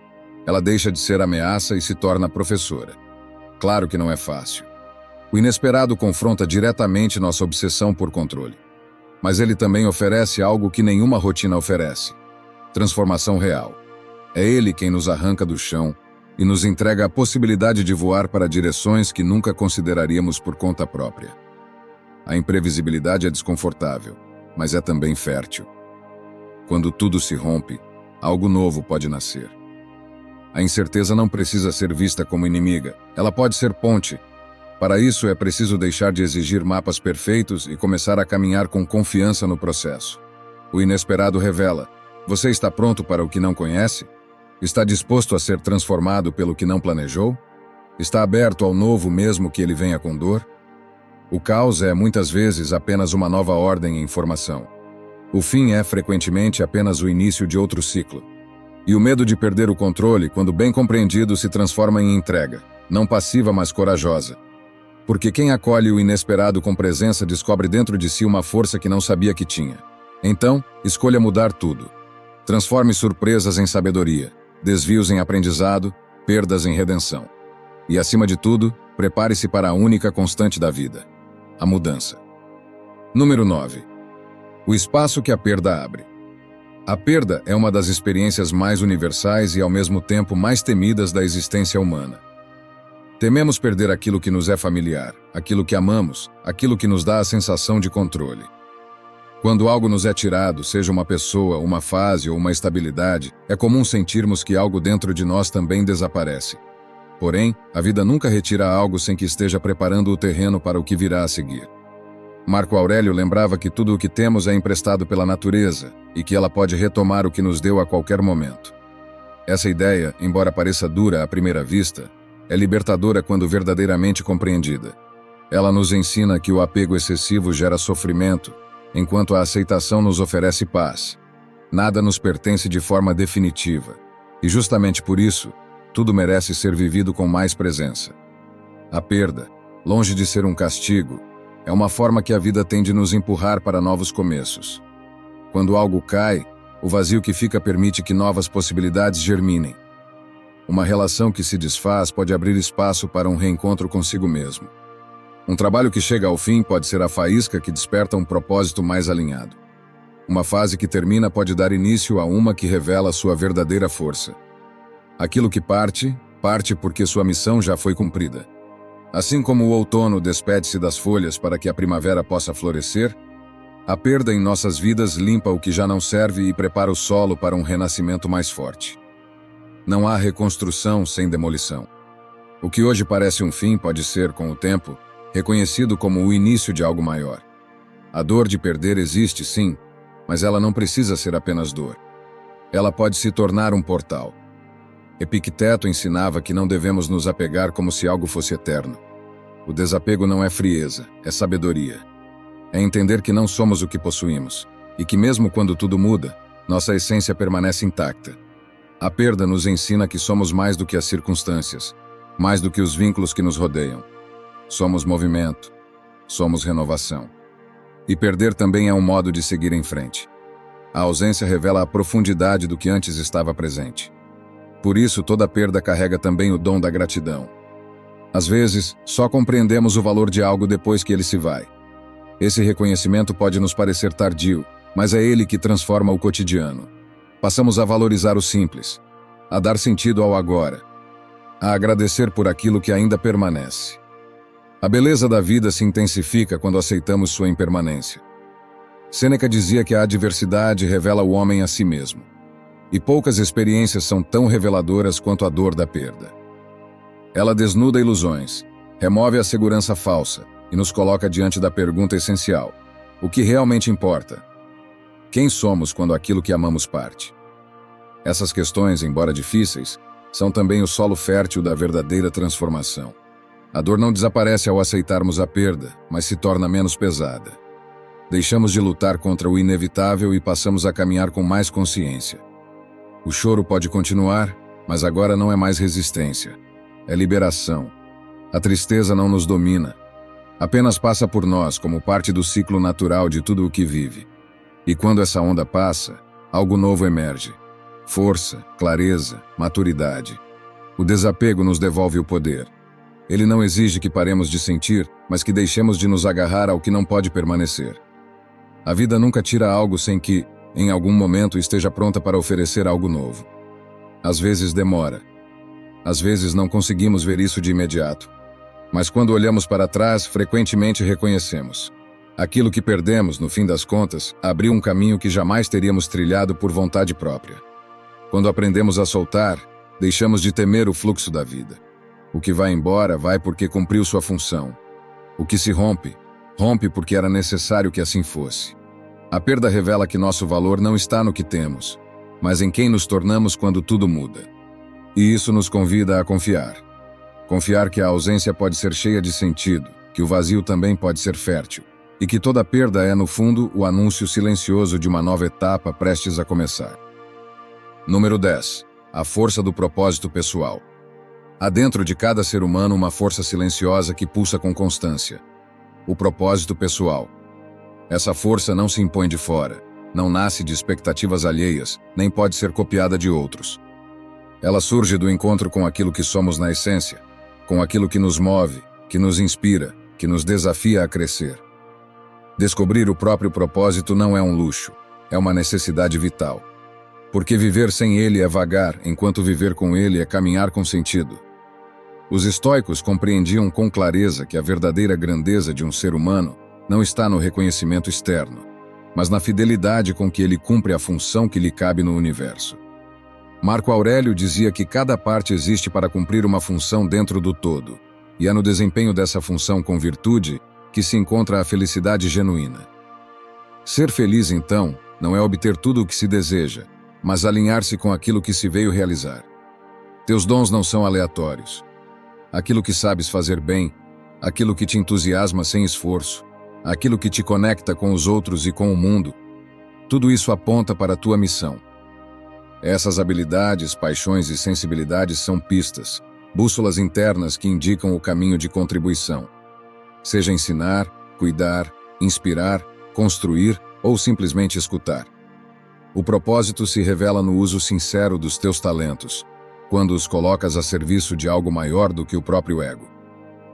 ela deixa de ser ameaça e se torna professora. Claro que não é fácil. O inesperado confronta diretamente nossa obsessão por controle. Mas ele também oferece algo que nenhuma rotina oferece: transformação real. É ele quem nos arranca do chão e nos entrega a possibilidade de voar para direções que nunca consideraríamos por conta própria. A imprevisibilidade é desconfortável, mas é também fértil. Quando tudo se rompe, algo novo pode nascer. A incerteza não precisa ser vista como inimiga, ela pode ser ponte. Para isso é preciso deixar de exigir mapas perfeitos e começar a caminhar com confiança no processo. O inesperado revela: você está pronto para o que não conhece? Está disposto a ser transformado pelo que não planejou? Está aberto ao novo mesmo que ele venha com dor? O caos é, muitas vezes, apenas uma nova ordem em formação. O fim é, frequentemente, apenas o início de outro ciclo. E o medo de perder o controle, quando bem compreendido, se transforma em entrega, não passiva, mas corajosa. Porque quem acolhe o inesperado com presença descobre dentro de si uma força que não sabia que tinha. Então, escolha mudar tudo. Transforme surpresas em sabedoria, desvios em aprendizado, perdas em redenção. E, acima de tudo, prepare-se para a única constante da vida: a mudança. Número 9. O espaço que a perda abre. A perda é uma das experiências mais universais e, ao mesmo tempo, mais temidas da existência humana. Tememos perder aquilo que nos é familiar, aquilo que amamos, aquilo que nos dá a sensação de controle. Quando algo nos é tirado, seja uma pessoa, uma fase ou uma estabilidade, é comum sentirmos que algo dentro de nós também desaparece. Porém, a vida nunca retira algo sem que esteja preparando o terreno para o que virá a seguir. Marco Aurélio lembrava que tudo o que temos é emprestado pela natureza e que ela pode retomar o que nos deu a qualquer momento. Essa ideia, embora pareça dura à primeira vista, é libertadora quando verdadeiramente compreendida. Ela nos ensina que o apego excessivo gera sofrimento, enquanto a aceitação nos oferece paz. Nada nos pertence de forma definitiva, e justamente por isso, tudo merece ser vivido com mais presença. A perda, longe de ser um castigo, é uma forma que a vida tem de nos empurrar para novos começos. Quando algo cai, o vazio que fica permite que novas possibilidades germinem. Uma relação que se desfaz pode abrir espaço para um reencontro consigo mesmo. Um trabalho que chega ao fim pode ser a faísca que desperta um propósito mais alinhado. Uma fase que termina pode dar início a uma que revela sua verdadeira força. Aquilo que parte, parte porque sua missão já foi cumprida. Assim como o outono despede-se das folhas para que a primavera possa florescer, a perda em nossas vidas limpa o que já não serve e prepara o solo para um renascimento mais forte. Não há reconstrução sem demolição. O que hoje parece um fim pode ser, com o tempo, reconhecido como o início de algo maior. A dor de perder existe, sim, mas ela não precisa ser apenas dor. Ela pode se tornar um portal. Epicteto ensinava que não devemos nos apegar como se algo fosse eterno. O desapego não é frieza, é sabedoria. É entender que não somos o que possuímos, e que mesmo quando tudo muda, nossa essência permanece intacta. A perda nos ensina que somos mais do que as circunstâncias, mais do que os vínculos que nos rodeiam. Somos movimento, somos renovação. E perder também é um modo de seguir em frente. A ausência revela a profundidade do que antes estava presente. Por isso, toda perda carrega também o dom da gratidão. Às vezes, só compreendemos o valor de algo depois que ele se vai. Esse reconhecimento pode nos parecer tardio, mas é ele que transforma o cotidiano. Passamos a valorizar o simples, a dar sentido ao agora, a agradecer por aquilo que ainda permanece. A beleza da vida se intensifica quando aceitamos sua impermanência. Sêneca dizia que a adversidade revela o homem a si mesmo. E poucas experiências são tão reveladoras quanto a dor da perda. Ela desnuda ilusões, remove a segurança falsa e nos coloca diante da pergunta essencial: o que realmente importa? Quem somos quando aquilo que amamos parte? Essas questões, embora difíceis, são também o solo fértil da verdadeira transformação. A dor não desaparece ao aceitarmos a perda, mas se torna menos pesada. Deixamos de lutar contra o inevitável e passamos a caminhar com mais consciência. O choro pode continuar, mas agora não é mais resistência. É liberação. A tristeza não nos domina. Apenas passa por nós como parte do ciclo natural de tudo o que vive. E quando essa onda passa, algo novo emerge. Força, clareza, maturidade. O desapego nos devolve o poder. Ele não exige que paremos de sentir, mas que deixemos de nos agarrar ao que não pode permanecer. A vida nunca tira algo sem que, em algum momento, esteja pronta para oferecer algo novo. Às vezes demora. Às vezes não conseguimos ver isso de imediato. Mas quando olhamos para trás, frequentemente reconhecemos. Aquilo que perdemos, no fim das contas, abriu um caminho que jamais teríamos trilhado por vontade própria. Quando aprendemos a soltar, deixamos de temer o fluxo da vida. O que vai embora, vai porque cumpriu sua função. O que se rompe, rompe porque era necessário que assim fosse. A perda revela que nosso valor não está no que temos, mas em quem nos tornamos quando tudo muda. E isso nos convida a confiar. Confiar que a ausência pode ser cheia de sentido, que o vazio também pode ser fértil, e que toda perda é, no fundo, o anúncio silencioso de uma nova etapa prestes a começar. Número 10. A força do propósito pessoal. Há dentro de cada ser humano uma força silenciosa que pulsa com constância. O propósito pessoal. Essa força não se impõe de fora, não nasce de expectativas alheias, nem pode ser copiada de outros. Ela surge do encontro com aquilo que somos na essência, com aquilo que nos move, que nos inspira, que nos desafia a crescer. Descobrir o próprio propósito não é um luxo, é uma necessidade vital. Porque viver sem ele é vagar, enquanto viver com ele é caminhar com sentido. Os estoicos compreendiam com clareza que a verdadeira grandeza de um ser humano não está no reconhecimento externo, mas na fidelidade com que ele cumpre a função que lhe cabe no universo. Marco Aurélio dizia que cada parte existe para cumprir uma função dentro do todo, e é no desempenho dessa função com virtude que se encontra a felicidade genuína. Ser feliz, então, não é obter tudo o que se deseja, mas alinhar-se com aquilo que se veio realizar. Teus dons não são aleatórios. Aquilo que sabes fazer bem, aquilo que te entusiasma sem esforço, aquilo que te conecta com os outros e com o mundo, tudo isso aponta para a tua missão. Essas habilidades, paixões e sensibilidades são pistas, bússolas internas que indicam o caminho de contribuição. Seja ensinar, cuidar, inspirar, construir ou simplesmente escutar. O propósito se revela no uso sincero dos teus talentos, quando os colocas a serviço de algo maior do que o próprio ego.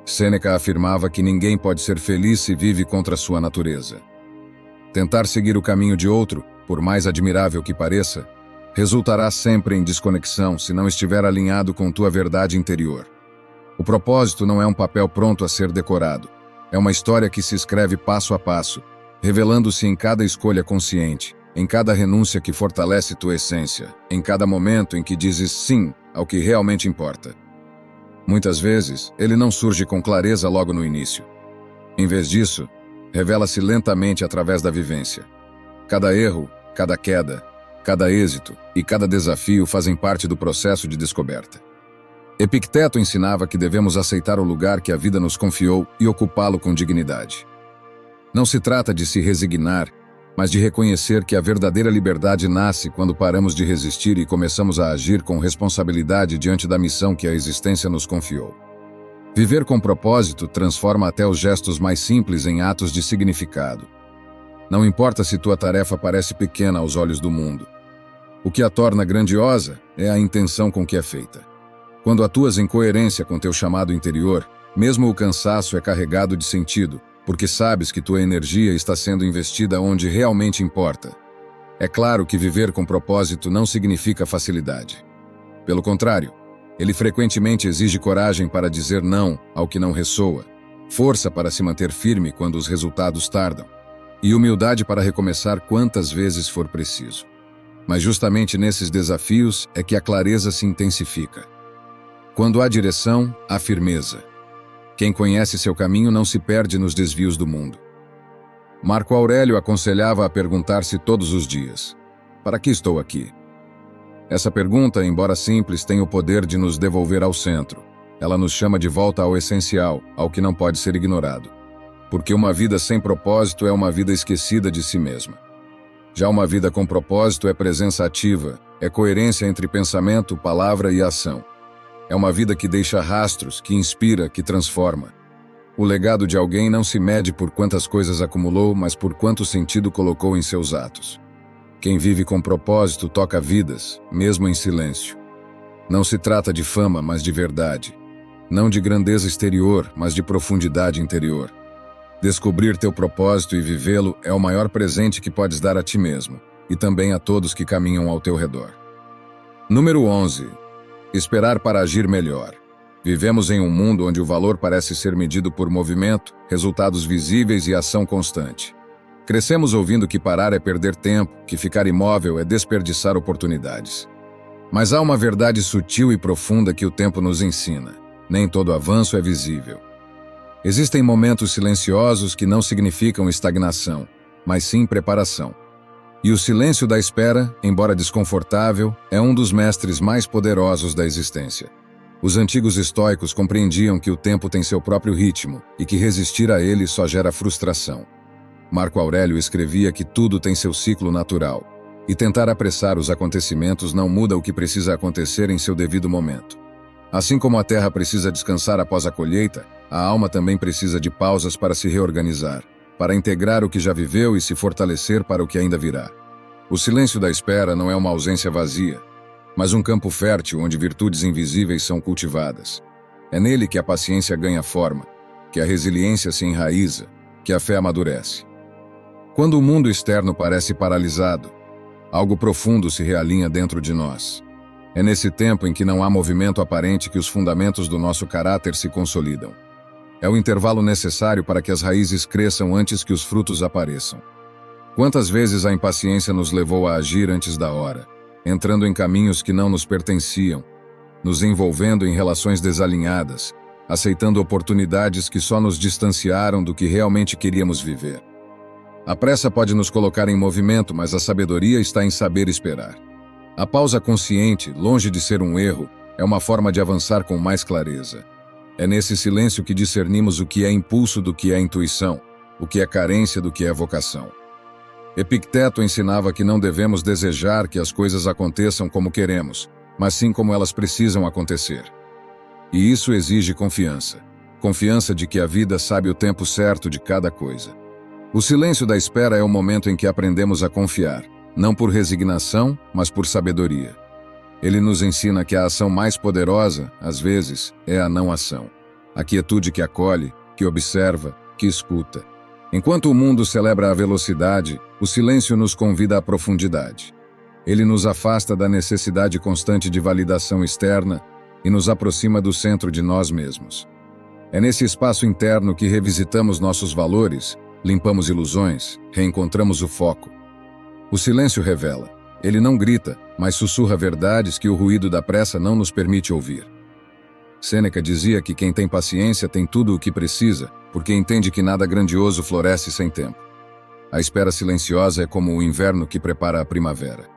Sêneca afirmava que ninguém pode ser feliz se vive contra sua natureza. Tentar seguir o caminho de outro, por mais admirável que pareça, resultará sempre em desconexão se não estiver alinhado com tua verdade interior. O propósito não é um papel pronto a ser decorado. É uma história que se escreve passo a passo, revelando-se em cada escolha consciente, em cada renúncia que fortalece tua essência, em cada momento em que dizes sim ao que realmente importa. Muitas vezes, ele não surge com clareza logo no início. Em vez disso, revela-se lentamente através da vivência. Cada erro, cada queda, cada êxito e cada desafio fazem parte do processo de descoberta. Epicteto ensinava que devemos aceitar o lugar que a vida nos confiou e ocupá-lo com dignidade. Não se trata de se resignar, mas de reconhecer que a verdadeira liberdade nasce quando paramos de resistir e começamos a agir com responsabilidade diante da missão que a existência nos confiou. Viver com propósito transforma até os gestos mais simples em atos de significado. Não importa se tua tarefa parece pequena aos olhos do mundo. O que a torna grandiosa é a intenção com que é feita. Quando atuas em coerência com teu chamado interior, mesmo o cansaço é carregado de sentido, porque sabes que tua energia está sendo investida onde realmente importa. É claro que viver com propósito não significa facilidade. Pelo contrário, ele frequentemente exige coragem para dizer não ao que não ressoa, força para se manter firme quando os resultados tardam, e humildade para recomeçar quantas vezes for preciso. Mas justamente nesses desafios é que a clareza se intensifica. Quando há direção, há firmeza. Quem conhece seu caminho não se perde nos desvios do mundo. Marco Aurélio aconselhava a perguntar-se todos os dias: para que estou aqui? Essa pergunta, embora simples, tem o poder de nos devolver ao centro. Ela nos chama de volta ao essencial, ao que não pode ser ignorado. Porque uma vida sem propósito é uma vida esquecida de si mesma. Já uma vida com propósito é presença ativa, é coerência entre pensamento, palavra e ação. É uma vida que deixa rastros, que inspira, que transforma. O legado de alguém não se mede por quantas coisas acumulou, mas por quanto sentido colocou em seus atos. Quem vive com propósito toca vidas, mesmo em silêncio. Não se trata de fama, mas de verdade. Não de grandeza exterior, mas de profundidade interior. Descobrir teu propósito e vivê-lo é o maior presente que podes dar a ti mesmo, e também a todos que caminham ao teu redor. Número 11. Esperar para agir melhor. Vivemos em um mundo onde o valor parece ser medido por movimento, resultados visíveis e ação constante. Crescemos ouvindo que parar é perder tempo, que ficar imóvel é desperdiçar oportunidades. Mas há uma verdade sutil e profunda que o tempo nos ensina. Nem todo avanço é visível. Existem momentos silenciosos que não significam estagnação, mas sim preparação. E o silêncio da espera, embora desconfortável, é um dos mestres mais poderosos da existência. Os antigos estoicos compreendiam que o tempo tem seu próprio ritmo e que resistir a ele só gera frustração. Marco Aurélio escrevia que tudo tem seu ciclo natural, e tentar apressar os acontecimentos não muda o que precisa acontecer em seu devido momento. Assim como a terra precisa descansar após a colheita, a alma também precisa de pausas para se reorganizar, para integrar o que já viveu e se fortalecer para o que ainda virá. O silêncio da espera não é uma ausência vazia, mas um campo fértil onde virtudes invisíveis são cultivadas. É nele que a paciência ganha forma, que a resiliência se enraiza, que a fé amadurece. Quando o mundo externo parece paralisado, algo profundo se realinha dentro de nós. É nesse tempo em que não há movimento aparente que os fundamentos do nosso caráter se consolidam. É o intervalo necessário para que as raízes cresçam antes que os frutos apareçam. Quantas vezes a impaciência nos levou a agir antes da hora, entrando em caminhos que não nos pertenciam, nos envolvendo em relações desalinhadas, aceitando oportunidades que só nos distanciaram do que realmente queríamos viver. A pressa pode nos colocar em movimento, mas a sabedoria está em saber esperar. A pausa consciente, longe de ser um erro, é uma forma de avançar com mais clareza. É nesse silêncio que discernimos o que é impulso do que é intuição, o que é carência do que é vocação. Epicteto ensinava que não devemos desejar que as coisas aconteçam como queremos, mas sim como elas precisam acontecer. E isso exige confiança. Confiança de que a vida sabe o tempo certo de cada coisa. O silêncio da espera é o momento em que aprendemos a confiar, não por resignação, mas por sabedoria. Ele nos ensina que a ação mais poderosa, às vezes, é a não ação. A quietude que acolhe, que observa, que escuta. Enquanto o mundo celebra a velocidade, o silêncio nos convida à profundidade. Ele nos afasta da necessidade constante de validação externa e nos aproxima do centro de nós mesmos. É nesse espaço interno que revisitamos nossos valores, limpamos ilusões, reencontramos o foco. O silêncio revela. Ele não grita, mas sussurra verdades que o ruído da pressa não nos permite ouvir. Sêneca dizia que quem tem paciência tem tudo o que precisa, porque entende que nada grandioso floresce sem tempo. A espera silenciosa é como o inverno que prepara a primavera.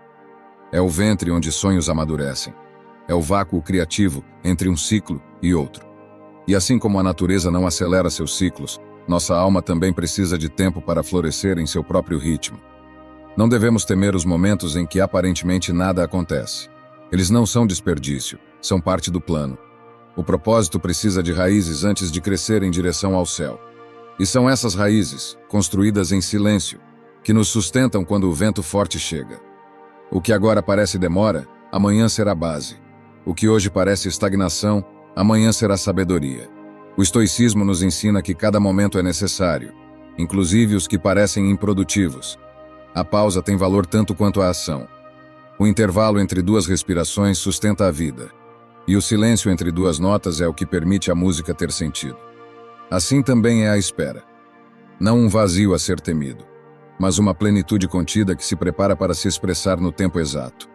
É o ventre onde sonhos amadurecem. É o vácuo criativo entre um ciclo e outro. E assim como a natureza não acelera seus ciclos, nossa alma também precisa de tempo para florescer em seu próprio ritmo. Não devemos temer os momentos em que aparentemente nada acontece. Eles não são desperdício, são parte do plano. O propósito precisa de raízes antes de crescer em direção ao céu. E são essas raízes, construídas em silêncio, que nos sustentam quando o vento forte chega. O que agora parece demora, amanhã será base. O que hoje parece estagnação, amanhã será sabedoria. O estoicismo nos ensina que cada momento é necessário, inclusive os que parecem improdutivos. A pausa tem valor tanto quanto a ação. O intervalo entre duas respirações sustenta a vida. E o silêncio entre duas notas é o que permite a música ter sentido. Assim também é a espera. Não um vazio a ser temido, mas uma plenitude contida que se prepara para se expressar no tempo exato.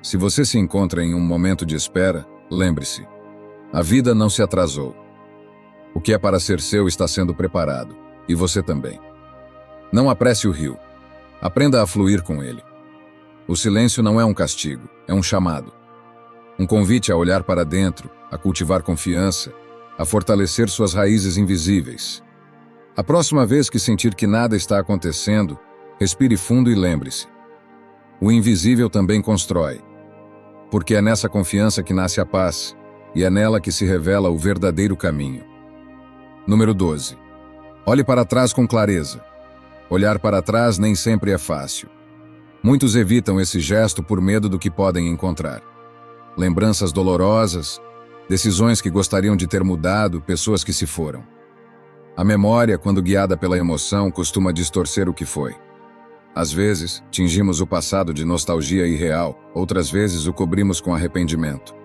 Se você se encontra em um momento de espera, lembre-se, a vida não se atrasou. O que é para ser seu está sendo preparado, e você também. Não apresse o rio. Aprenda a fluir com ele. O silêncio não é um castigo, é um chamado. Um convite a olhar para dentro, a cultivar confiança, a fortalecer suas raízes invisíveis. A próxima vez que sentir que nada está acontecendo, respire fundo e lembre-se. O invisível também constrói. Porque é nessa confiança que nasce a paz, e é nela que se revela o verdadeiro caminho. Número 12. Olhe para trás com clareza. Olhar para trás nem sempre é fácil. Muitos evitam esse gesto por medo do que podem encontrar. Lembranças dolorosas, decisões que gostariam de ter mudado, pessoas que se foram. A memória, quando guiada pela emoção, costuma distorcer o que foi. Às vezes, tingimos o passado de nostalgia irreal, outras vezes o cobrimos com arrependimento.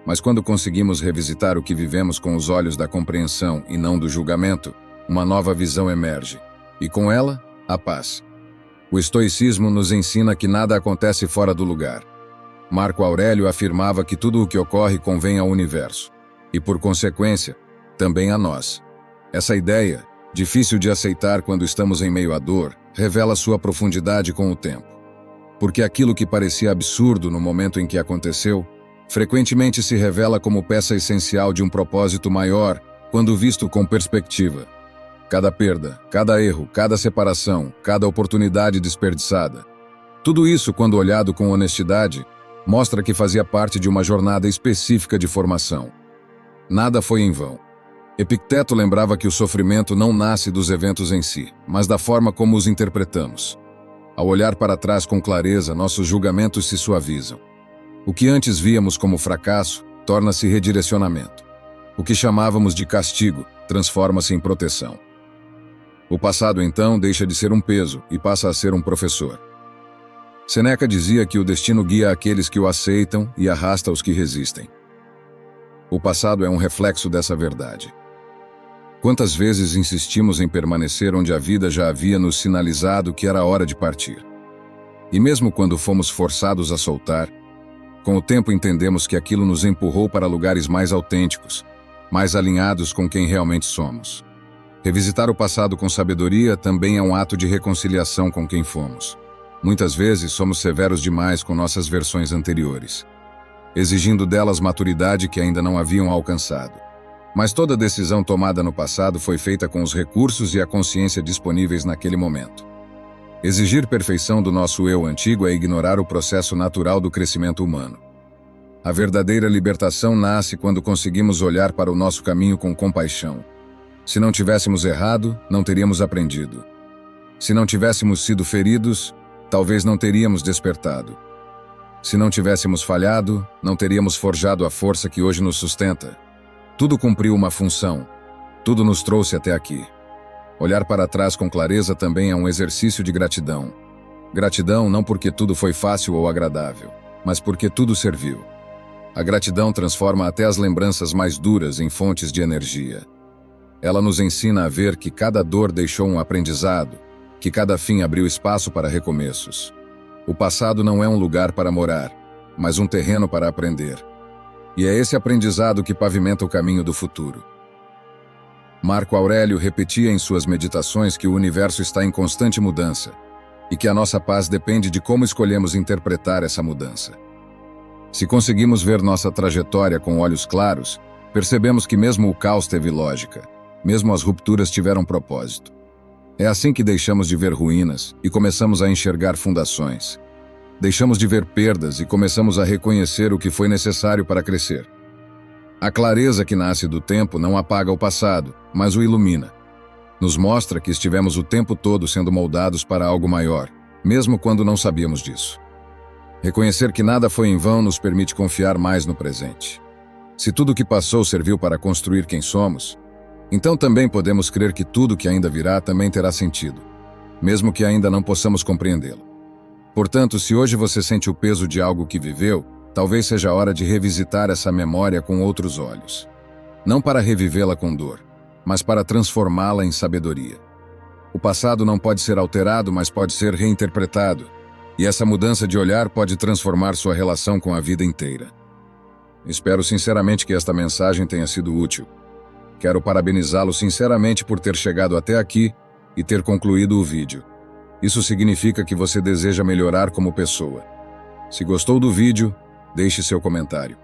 Mas quando conseguimos revisitar o que vivemos com os olhos da compreensão e não do julgamento, uma nova visão emerge. E com ela, a paz. O estoicismo nos ensina que nada acontece fora do lugar. Marco Aurélio afirmava que tudo o que ocorre convém ao universo. E, por consequência, também a nós. Essa ideia, difícil de aceitar quando estamos em meio à dor, revela sua profundidade com o tempo. Porque aquilo que parecia absurdo no momento em que aconteceu, frequentemente se revela como peça essencial de um propósito maior quando visto com perspectiva. Cada perda, cada erro, cada separação, cada oportunidade desperdiçada. Tudo isso, quando olhado com honestidade, mostra que fazia parte de uma jornada específica de formação. Nada foi em vão. Epicteto lembrava que o sofrimento não nasce dos eventos em si, mas da forma como os interpretamos. Ao olhar para trás com clareza, nossos julgamentos se suavizam. O que antes víamos como fracasso, torna-se redirecionamento. O que chamávamos de castigo, transforma-se em proteção. O passado, então, deixa de ser um peso e passa a ser um professor. Sêneca dizia que o destino guia aqueles que o aceitam e arrasta os que resistem. O passado é um reflexo dessa verdade. Quantas vezes insistimos em permanecer onde a vida já havia nos sinalizado que era hora de partir? E mesmo quando fomos forçados a soltar, com o tempo entendemos que aquilo nos empurrou para lugares mais autênticos, mais alinhados com quem realmente somos. Revisitar o passado com sabedoria também é um ato de reconciliação com quem fomos. Muitas vezes somos severos demais com nossas versões anteriores, exigindo delas maturidade que ainda não haviam alcançado. Mas toda decisão tomada no passado foi feita com os recursos e a consciência disponíveis naquele momento. Exigir perfeição do nosso eu antigo é ignorar o processo natural do crescimento humano. A verdadeira libertação nasce quando conseguimos olhar para o nosso caminho com compaixão. Se não tivéssemos errado, não teríamos aprendido. Se não tivéssemos sido feridos, talvez não teríamos despertado. Se não tivéssemos falhado, não teríamos forjado a força que hoje nos sustenta. Tudo cumpriu uma função. Tudo nos trouxe até aqui. Olhar para trás com clareza também é um exercício de gratidão. Gratidão não porque tudo foi fácil ou agradável, mas porque tudo serviu. A gratidão transforma até as lembranças mais duras em fontes de energia. Ela nos ensina a ver que cada dor deixou um aprendizado, que cada fim abriu espaço para recomeços. O passado não é um lugar para morar, mas um terreno para aprender. E é esse aprendizado que pavimenta o caminho do futuro. Marco Aurélio repetia em suas meditações que o universo está em constante mudança e que a nossa paz depende de como escolhemos interpretar essa mudança. Se conseguimos ver nossa trajetória com olhos claros, percebemos que mesmo o caos teve lógica, mesmo as rupturas tiveram propósito. É assim que deixamos de ver ruínas e começamos a enxergar fundações. Deixamos de ver perdas e começamos a reconhecer o que foi necessário para crescer. A clareza que nasce do tempo não apaga o passado, mas o ilumina. Nos mostra que estivemos o tempo todo sendo moldados para algo maior, mesmo quando não sabíamos disso. Reconhecer que nada foi em vão nos permite confiar mais no presente. Se tudo o que passou serviu para construir quem somos, então também podemos crer que tudo que ainda virá também terá sentido, mesmo que ainda não possamos compreendê-lo. Portanto, se hoje você sente o peso de algo que viveu, talvez seja a hora de revisitar essa memória com outros olhos. Não para revivê-la com dor, mas para transformá-la em sabedoria. O passado não pode ser alterado, mas pode ser reinterpretado, e essa mudança de olhar pode transformar sua relação com a vida inteira. Espero sinceramente que esta mensagem tenha sido útil. Quero parabenizá-lo sinceramente por ter chegado até aqui e ter concluído o vídeo. Isso significa que você deseja melhorar como pessoa. Se gostou do vídeo, deixe seu comentário.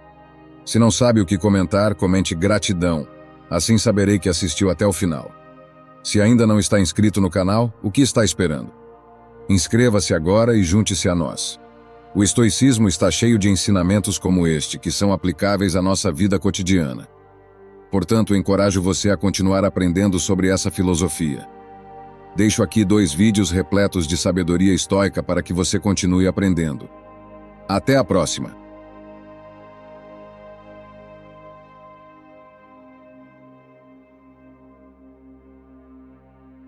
Se não sabe o que comentar, comente gratidão. Assim saberei que assistiu até o final. Se ainda não está inscrito no canal, o que está esperando? Inscreva-se agora e junte-se a nós. O estoicismo está cheio de ensinamentos como este, que são aplicáveis à nossa vida cotidiana. Portanto, encorajo você a continuar aprendendo sobre essa filosofia. Deixo aqui 2 vídeos repletos de sabedoria estoica para que você continue aprendendo. Até a próxima!